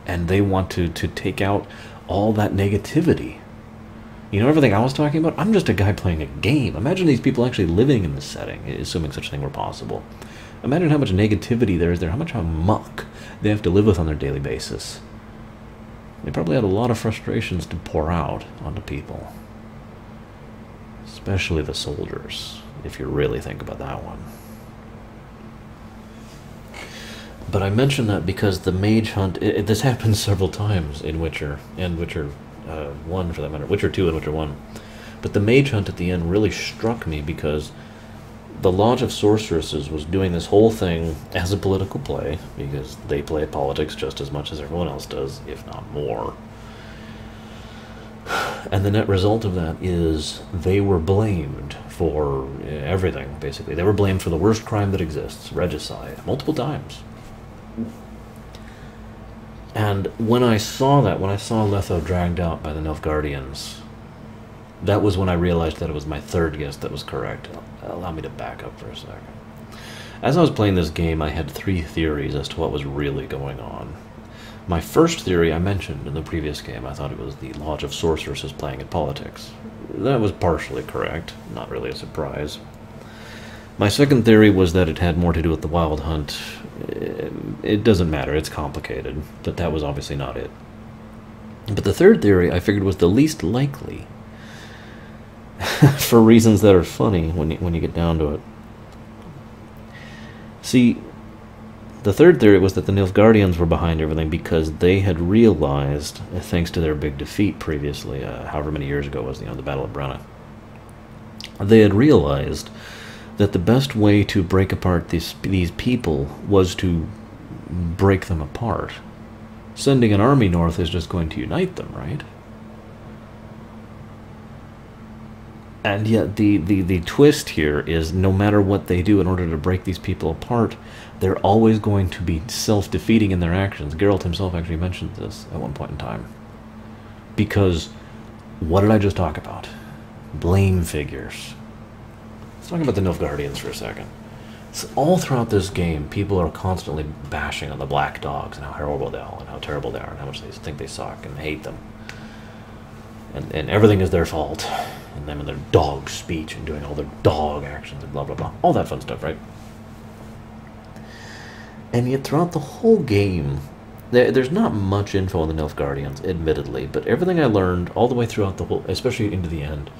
And they want to take out all that negativity. You know, everything I was talking about, I'm just a guy playing a game. Imagine these people actually living in this setting, assuming such a thing were possible. Imagine how much negativity there is there, how much muck they have to live with on their daily basis. They probably had a lot of frustrations to pour out onto people. Especially the soldiers, if you really think about that one. But I mention that because the mage hunt, this happens several times in Witcher, and Witcher 1 for that matter, Witcher 2 and Witcher 1. But the mage hunt at the end really struck me because the Lodge of Sorceresses was doing this whole thing as a political play, because they play politics just as much as everyone else does, if not more. And the net result of that is they were blamed for everything, basically. They were blamed for the worst crime that exists, regicide, multiple times. And when I saw that, when I saw Letho dragged out by the Nilfgaardians, that was when I realized that it was my third guess that was correct. Allow me to back up for a second. As I was playing this game, I had 3 theories as to what was really going on. My first theory I mentioned in the previous game. I thought it was the Lodge of Sorceresses playing at politics. That was partially correct, not really a surprise. My second theory was that it had more to do with the Wild Hunt. It doesn't matter, it's complicated, but that was obviously not it. But the third theory I figured was the least likely, for reasons that are funny when you get down to it. See, the third theory was that the Nilfgaardians were behind everything because they had realized, thanks to their big defeat previously, however many years ago it was, the Battle of Brenna, they had realized that the best way to break apart these people was to break them apart. Sending an army north is just going to unite them, right? And yet the twist here is no matter what they do in order to break these people apart, they're always going to be self-defeating in their actions. Geralt himself actually mentioned this at one point in time. Because, what did I just talk about? Blame figures. Let's talk about the Nilfgaardians for a second. So all throughout this game, people are constantly bashing on the Black Dogs and how horrible they are and how terrible they are and how much they think they suck and hate them. And everything is their fault. And them and their dog speech and doing all their dog actions and blah, blah, blah. All that fun stuff, right? And yet throughout the whole game, there's not much info on the Nilfgaardians, admittedly, but everything I learned all the way throughout the whole, especially into the end,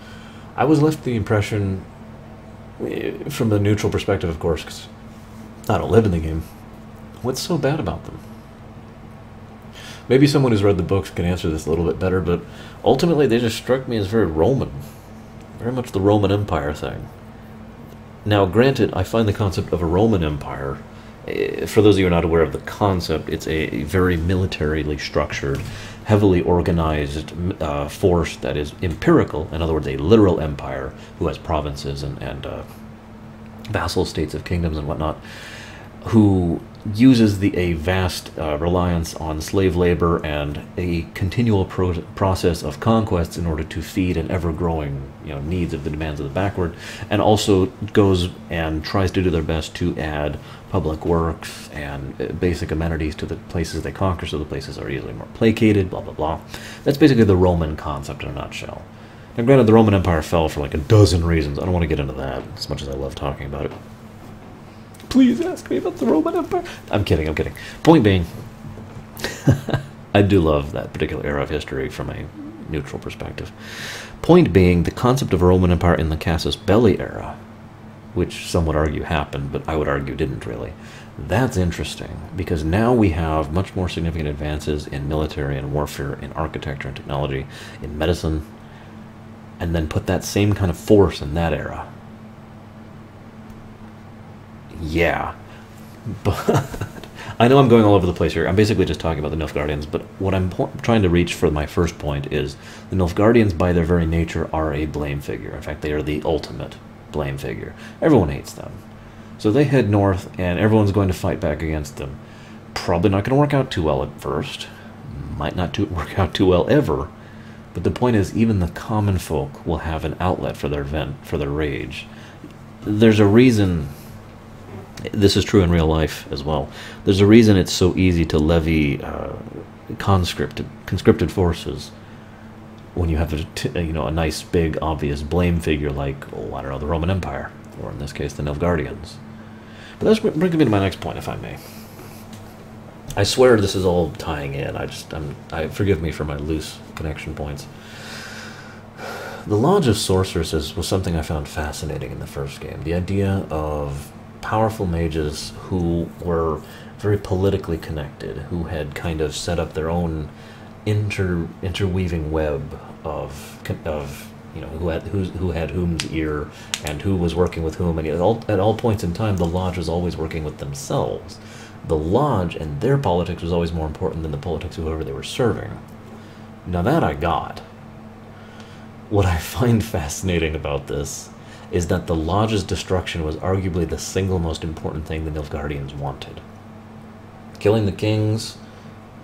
I was left with the impression, from the neutral perspective, of course, because I don't live in the game, what's so bad about them? Maybe someone who's read the books can answer this a little bit better, but ultimately they just struck me as very Roman. Very much the Roman Empire thing. Now, granted, I find the concept of a Roman Empire, for those of you who are not aware of the concept, it's a very militarily structured, heavily organized force that is empirical, in other words, a literal empire who has provinces and vassal states of kingdoms and whatnot, who uses a vast reliance on slave labor and a continual process of conquests in order to feed an ever-growing needs of the demands of the backward, and also goes and tries to do their best to add public works and basic amenities to the places they conquer so the places are easily more placated, blah, blah, blah. That's basically the Roman concept in a nutshell. Now, granted, the Roman Empire fell for like a dozen reasons. I don't want to get into that, as much as I love talking about it. Please ask me about the Roman Empire. I'm kidding, I'm kidding. Point being, I do love that particular era of history from a neutral perspective. Point being, the concept of a Roman Empire in the Casus Belli era, which some would argue happened, but I would argue didn't really. That's interesting, because now we have much more significant advances in military and warfare, in architecture and technology, in medicine, and then put that same kind of force in that era. Yeah, but I know I'm going all over the place here. I'm basically just talking about the Nilfgaardians, but what I'm trying to reach for my first point is the Nilfgaardians, by their very nature, are a blame figure. In fact, they are the ultimate blame figure. Everyone hates them. So they head north, and everyone's going to fight back against them. Probably not going to work out too well at first. Might not work out too well ever. But the point is, even the common folk will have an outlet for their vent, for their rage. There's a reason... This is true in real life as well. There's a reason it's so easy to levy conscripted forces when you have a nice, big, obvious blame figure like, oh, I don't know, the Roman Empire, or in this case, the Nilfgaardians. But that brings me to my next point, if I may. I swear this is all tying in. Forgive me for my loose connection points. The Lodge of Sorceresses was something I found fascinating in the first game. The idea of powerful mages who were very politically connected, who had kind of set up their own interweaving web of who had whom's ear and who was working with whom, and at all points in time the Lodge was always working with themselves. The Lodge and their politics was always more important than the politics of whoever they were serving. Now that I got. What I find fascinating about this is that the Lodge's destruction was arguably the single most important thing the Nilfgaardians wanted. Killing the kings,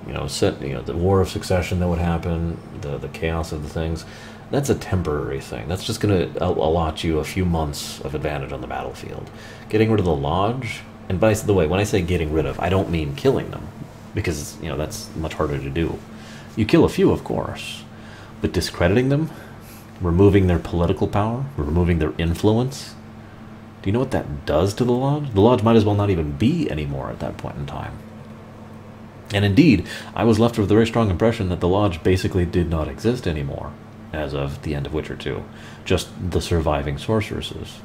the war of succession that would happen, the chaos of the things, that's a temporary thing. That's just going to allot you a few months of advantage on the battlefield. Getting rid of the Lodge, and by the way, when I say getting rid of, I don't mean killing them, because, that's much harder to do. You kill a few, of course, but discrediting them, removing their political power, removing their influence, do you know what that does to the Lodge? The Lodge might as well not even be anymore at that point in time. And indeed, I was left with a very strong impression that the Lodge basically did not exist anymore, as of the end of Witcher 2. Just the surviving sorceresses.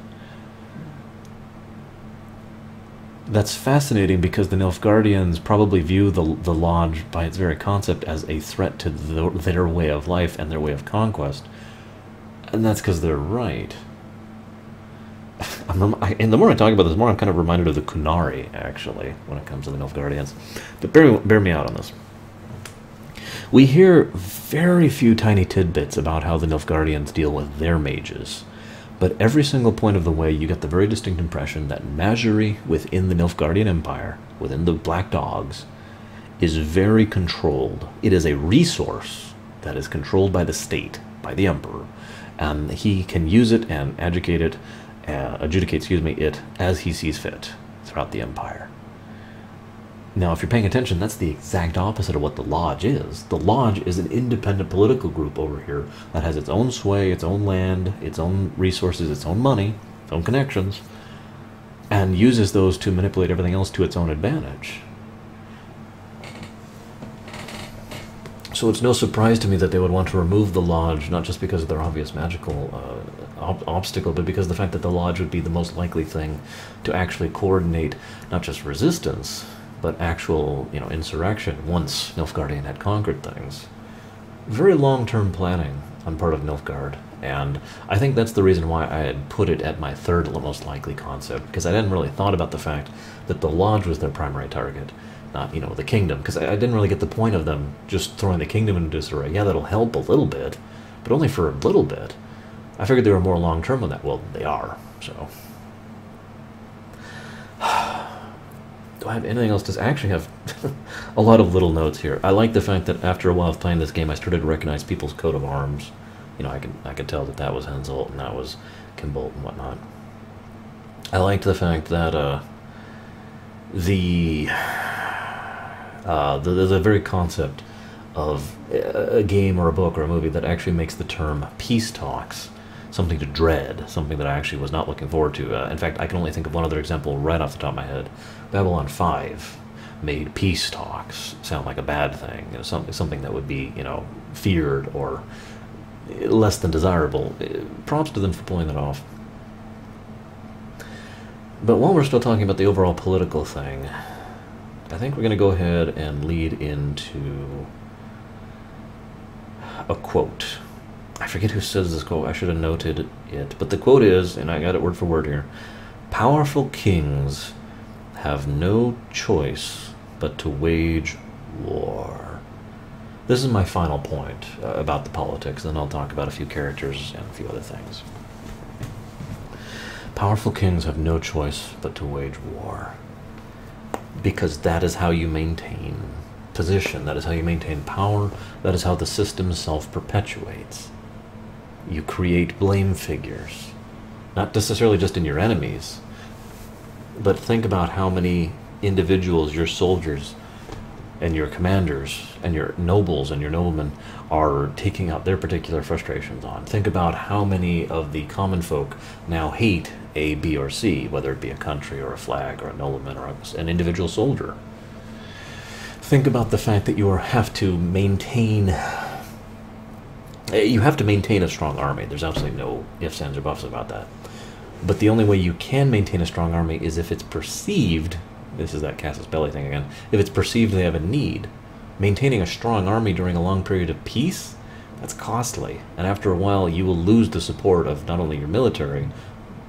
That's fascinating because the Nilfgaardians probably view the Lodge by its very concept as a threat to their way of life and their way of conquest. And that's because they're right. And the more I talk about this, the more I'm kind of reminded of the Kunari, actually, when it comes to the Nilfgaardians. But bear me out on this. We hear very few tiny tidbits about how the Nilfgaardians deal with their mages. But every single point of the way, you get the very distinct impression that Magerie within the Nilfgaardian Empire, within the Black Dogs, is very controlled. It is a resource that is controlled by the state, by the Emperor, and he can use it and adjudicate it as he sees fit throughout the Empire. Now, if you're paying attention, that's the exact opposite of what the Lodge is. The Lodge is an independent political group over here that has its own sway, its own land, its own resources, its own money, its own connections, and uses those to manipulate everything else to its own advantage. So it's no surprise to me that they would want to remove the Lodge, not just because of their obvious magical obstacle, but because of the fact that the Lodge would be the most likely thing to actually coordinate not just resistance, but actual, insurrection once Nilfgaardian had conquered things. Very long-term planning on part of Nilfgaard, and I think that's the reason why I had put it at my third most likely concept, because I hadn't really thought about the fact that the Lodge was their primary target, not, the kingdom, because I didn't really get the point of them just throwing the kingdom into disarray. Yeah, that'll help a little bit, but only for a little bit. I figured they were more long-term on that. Well, they are, so... Do I have anything else to actually have a lot of little notes here? I like the fact that after a while of playing this game, I started to recognize people's coat of arms. I could tell that was Henselt and that was Kimbolt and whatnot. I liked the fact that the very concept of a game or a book or a movie that actually makes the term peace talks something to dread, something that I actually was not looking forward to. In fact, I can only think of one other example right off the top of my head. Babylon 5 made peace talks sound like a bad thing, something that would be, feared or less than desirable. Props to them for pulling that off. But while we're still talking about the overall political thing, I think we're going to go ahead and lead into a quote. I forget who says this quote. I should have noted it. But the quote is, and I got it word for word here, "Powerful kings have no choice but to wage war." This is my final point about the politics, then I'll talk about a few characters and a few other things. Powerful kings have no choice but to wage war. Because that is how you maintain position, that is how you maintain power, that is how the system self-perpetuates. You create blame figures, not necessarily just in your enemies, but think about how many individuals your soldiers and your commanders and your nobles and your noblemen are taking out their particular frustrations on. Think about how many of the common folk now hate A, B, or C, whether it be a country or a flag or a nobleman or an individual soldier. Think about the fact that you have to maintain a strong army. There's absolutely no ifs, ands, or buts about that. But the only way you can maintain a strong army is if it's perceived, this is that casus belli thing again, if it's perceived they have a need. Maintaining a strong army during a long period of peace, that's costly. And after a while, you will lose the support of not only your military,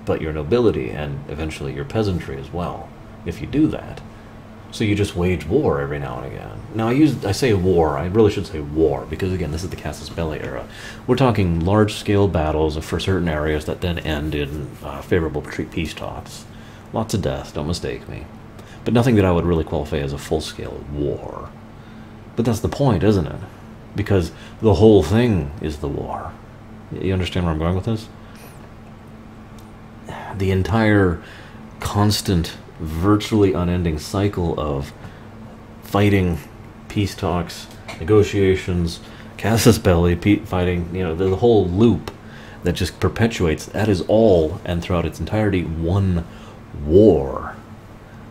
but your nobility and eventually your peasantry as well, if you do that. So you just wage war every now and again. Now I say war, I really should say war, because again, this is the casus belli era. We're talking large-scale battles for certain areas that then end in favorable peace talks. Lots of death, don't mistake me. But nothing that I would really qualify as a full-scale war. But that's the point, isn't it? Because the whole thing is the war. You understand where I'm going with this? The entire constant, virtually unending cycle of fighting, peace talks, negotiations, casus belli, fighting, the whole loop that just perpetuates, that is all, and throughout its entirety, one war.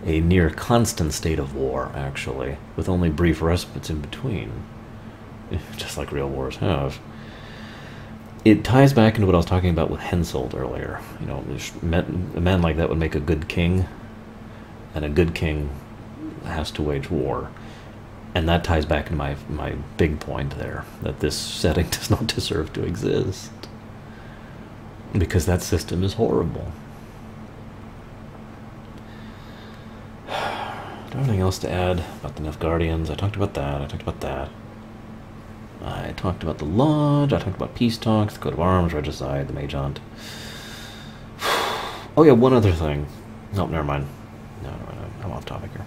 A near constant state of war, actually, with only brief respites in between, just like real wars have. It ties back into what I was talking about with Henselt earlier. A man like that would make a good king, and a good king has to wage war. And that ties back into my big point there, that this setting does not deserve to exist. Because that system is horrible. Anything else to add about the Nilfgaardians? I talked about that. I talked about the Lodge. I talked about peace talks, the coat of arms, regicide, the mage hunt. Oh yeah, one other thing. Nope, never mind. No, I'm off topic here.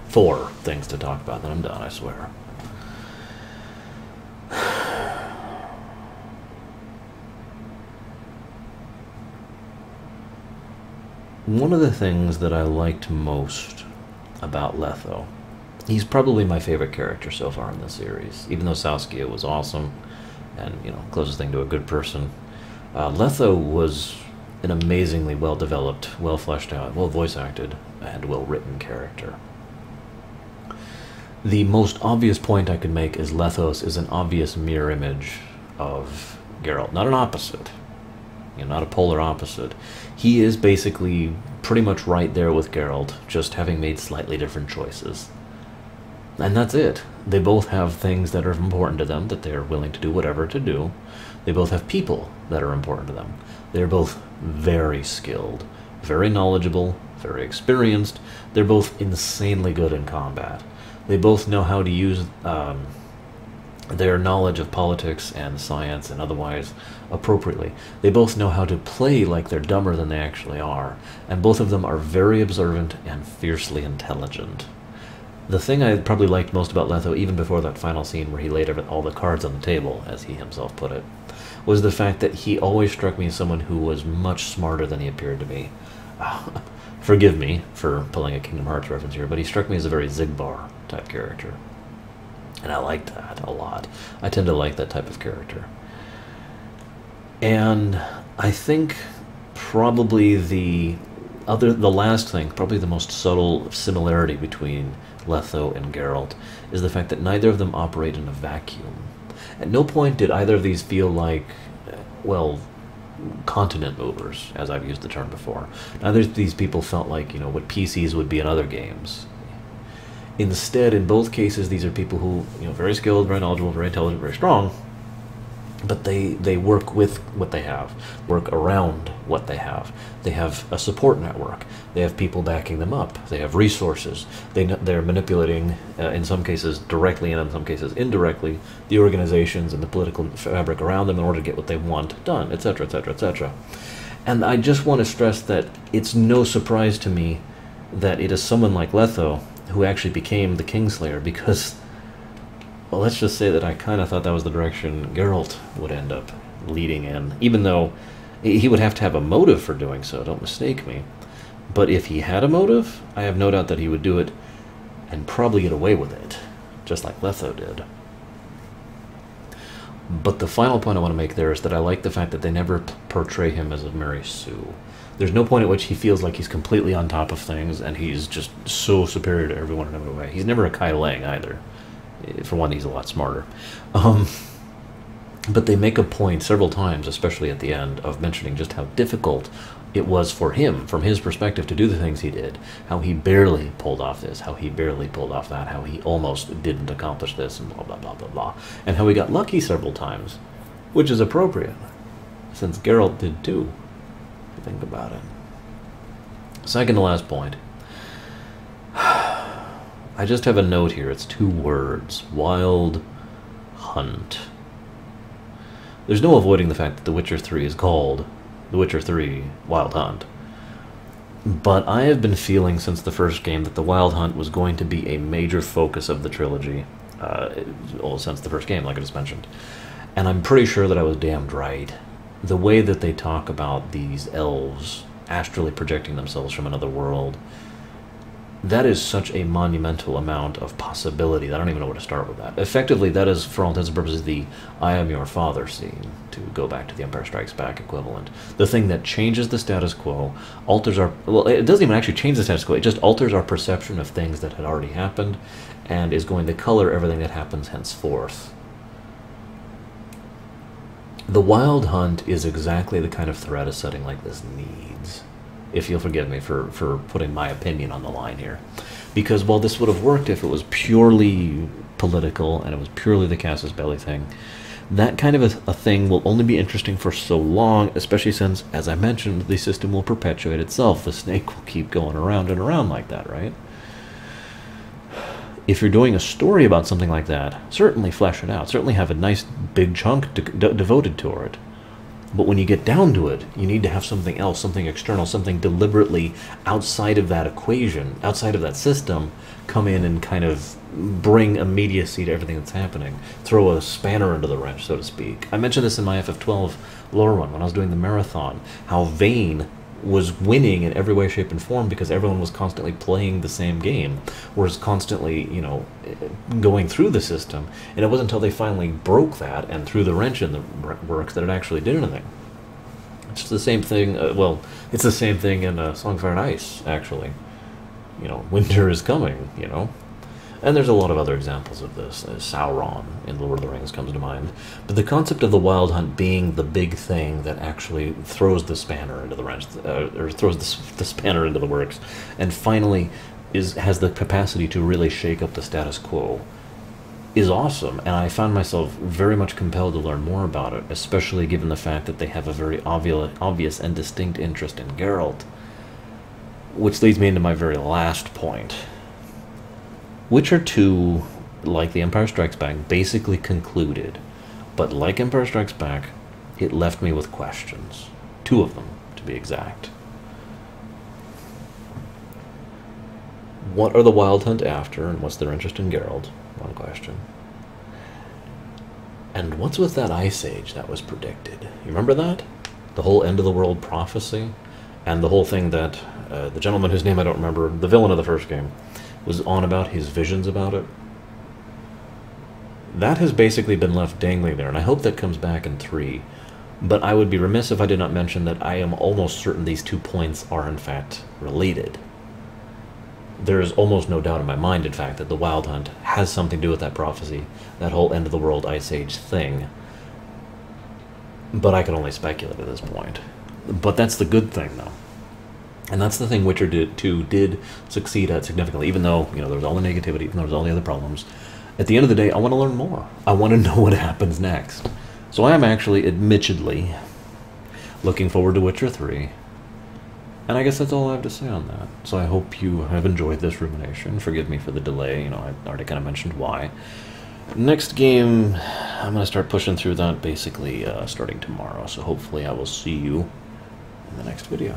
4 things to talk about, then I'm done, I swear. One of the things that I liked most about Letho, he's probably my favorite character so far in the series, even though Saskia was awesome and, closest thing to a good person. Letho was an amazingly well-developed, well-fleshed out, well-voice-acted, and well-written character. The most obvious point I could make is Lethos is an obvious mirror image of Geralt, not an opposite. Not a polar opposite. He is basically pretty much right there with Geralt, just having made slightly different choices. And that's it. They both have things that are important to them, that they're willing to do whatever to do. They both have people that are important to them. They're both very skilled, very knowledgeable, very experienced. They're both insanely good in combat. They both know how to use their knowledge of politics and science and otherwise appropriately. They both know how to play like they're dumber than they actually are, and both of them are very observant and fiercely intelligent. The thing I probably liked most about Letho, even before that final scene where he laid all the cards on the table, as he himself put it, was the fact that he always struck me as someone who was much smarter than he appeared to be. Forgive me for pulling a Kingdom Hearts reference here, but he struck me as a very Zigbar type character. And I liked that a lot. I tend to like that type of character. And I think probably the last thing, probably the most subtle similarity between Letho and Geralt, is the fact that neither of them operate in a vacuum. At no point did either of these feel like, well, continent movers, as I've used the term before. Neither of these people felt like, what PCs would be in other games. Instead, in both cases, these are people who, very skilled, very knowledgeable, very intelligent, very strong, but they work with what they have, work around what they have. They have a support network. They have people backing them up. They have resources. They're manipulating, in some cases directly and in some cases indirectly, the organizations and the political fabric around them in order to get what they want done, etc., etc., etc. And I just want to stress that it's no surprise to me that it is someone like Letho who actually became the Kingslayer, because, well, let's just say that I kind of thought that was the direction Geralt would end up leading in, even though he would have to have a motive for doing so, don't mistake me. But if he had a motive, I have no doubt that he would do it and probably get away with it, just like Letho did. But the final point I want to make there is that I like the fact that they never portray him as a Mary Sue. There's no point at which he feels like he's completely on top of things and he's just so superior to everyone in every way. He's never a Kai Lang either. For one, he's a lot smarter. But they make a point several times, especially at the end, of mentioning just how difficult it was for him, from his perspective, to do the things he did. How he barely pulled off this, how he barely pulled off that, how he almost didn't accomplish this, and blah, blah, blah, blah, blah. And how he got lucky several times, which is appropriate, since Geralt did too, if you think about it. Second to last point. I just have a note here. It's 2 words. Wild Hunt. There's no avoiding the fact that The Witcher 3 is called The Witcher 3 Wild Hunt. But I have been feeling since the first game that the Wild Hunt was going to be a major focus of the trilogy. Since the first game, like I just mentioned. And I'm pretty sure that I was damned right. The way that they talk about these elves astrally projecting themselves from another world, that is such a monumental amount of possibility that I don't even know where to start with that. Effectively, that is, for all intents and purposes, the I am your father scene, to go back to the Empire Strikes Back equivalent. The thing that changes the status quo, alters our... Well, it doesn't even actually change the status quo, it just alters our perception of things that had already happened, and is going to color everything that happens henceforth. The Wild Hunt is exactly the kind of threat a setting like this needs. If you'll forgive me for putting my opinion on the line here. Because while this would have worked if it was purely political and it was purely the Casus Belli thing, that kind of a thing will only be interesting for so long, especially since, as I mentioned, the system will perpetuate itself. The snake will keep going around and around like that, right? If you're doing a story about something like that, certainly flesh it out. Certainly have a nice big chunk devoted to it. But when you get down to it, you need to have something else, something external, something deliberately outside of that equation, outside of that system, come in and kind of bring immediacy to everything that's happening. Throw a spanner into the wrench, so to speak. I mentioned this in my FF12 lore run when I was doing the marathon, how Vayne was winning in every way, shape, and form because everyone was constantly playing the same game, was constantly, you know, going through the system, and it wasn't until they finally broke that and threw the wrench in the works that it actually did anything. It's the same thing, well, it's the same thing in Song of Fire and Ice, actually. You know, winter is coming, you know. And there's a lot of other examples of this. Sauron in Lord of the Rings comes to mind. But the concept of the Wild Hunt being the big thing that actually throws the spanner into the wrench, or throws the spanner into the works, and finally has the capacity to really shake up the status quo, is awesome. And I found myself very much compelled to learn more about it, especially given the fact that they have a very obvious and distinct interest in Geralt. Which leads me into my very last point. Witcher 2, like The Empire Strikes Back, basically concluded, but like Empire Strikes Back, it left me with questions. 2 of them, to be exact. What are the Wild Hunt after, and what's their interest in Geralt? One question. And what's with that Ice Age that was predicted? You remember that? The whole end-of-the-world prophecy? And the whole thing that the gentleman whose name I don't remember, the villain of the first game, was on about his visions about it. That has basically been left dangling there, and I hope that comes back in 3. But I would be remiss if I did not mention that I am almost certain these 2 points are in fact related. There is almost no doubt in my mind, in fact, that the Wild Hunt has something to do with that prophecy, that whole end-of-the-world Ice Age thing. But I can only speculate at this point. But that's the good thing, though. And that's the thing Witcher 2 did succeed at significantly, even though, you know, there was all the negativity, even though there was all the other problems. At the end of the day, I want to learn more. I want to know what happens next. So I am actually, admittedly, looking forward to Witcher 3. And I guess that's all I have to say on that. So I hope you have enjoyed this rumination. Forgive me for the delay, you know, I already kind of mentioned why. Next game, I'm going to start pushing through that basically starting tomorrow. So hopefully I will see you in the next video.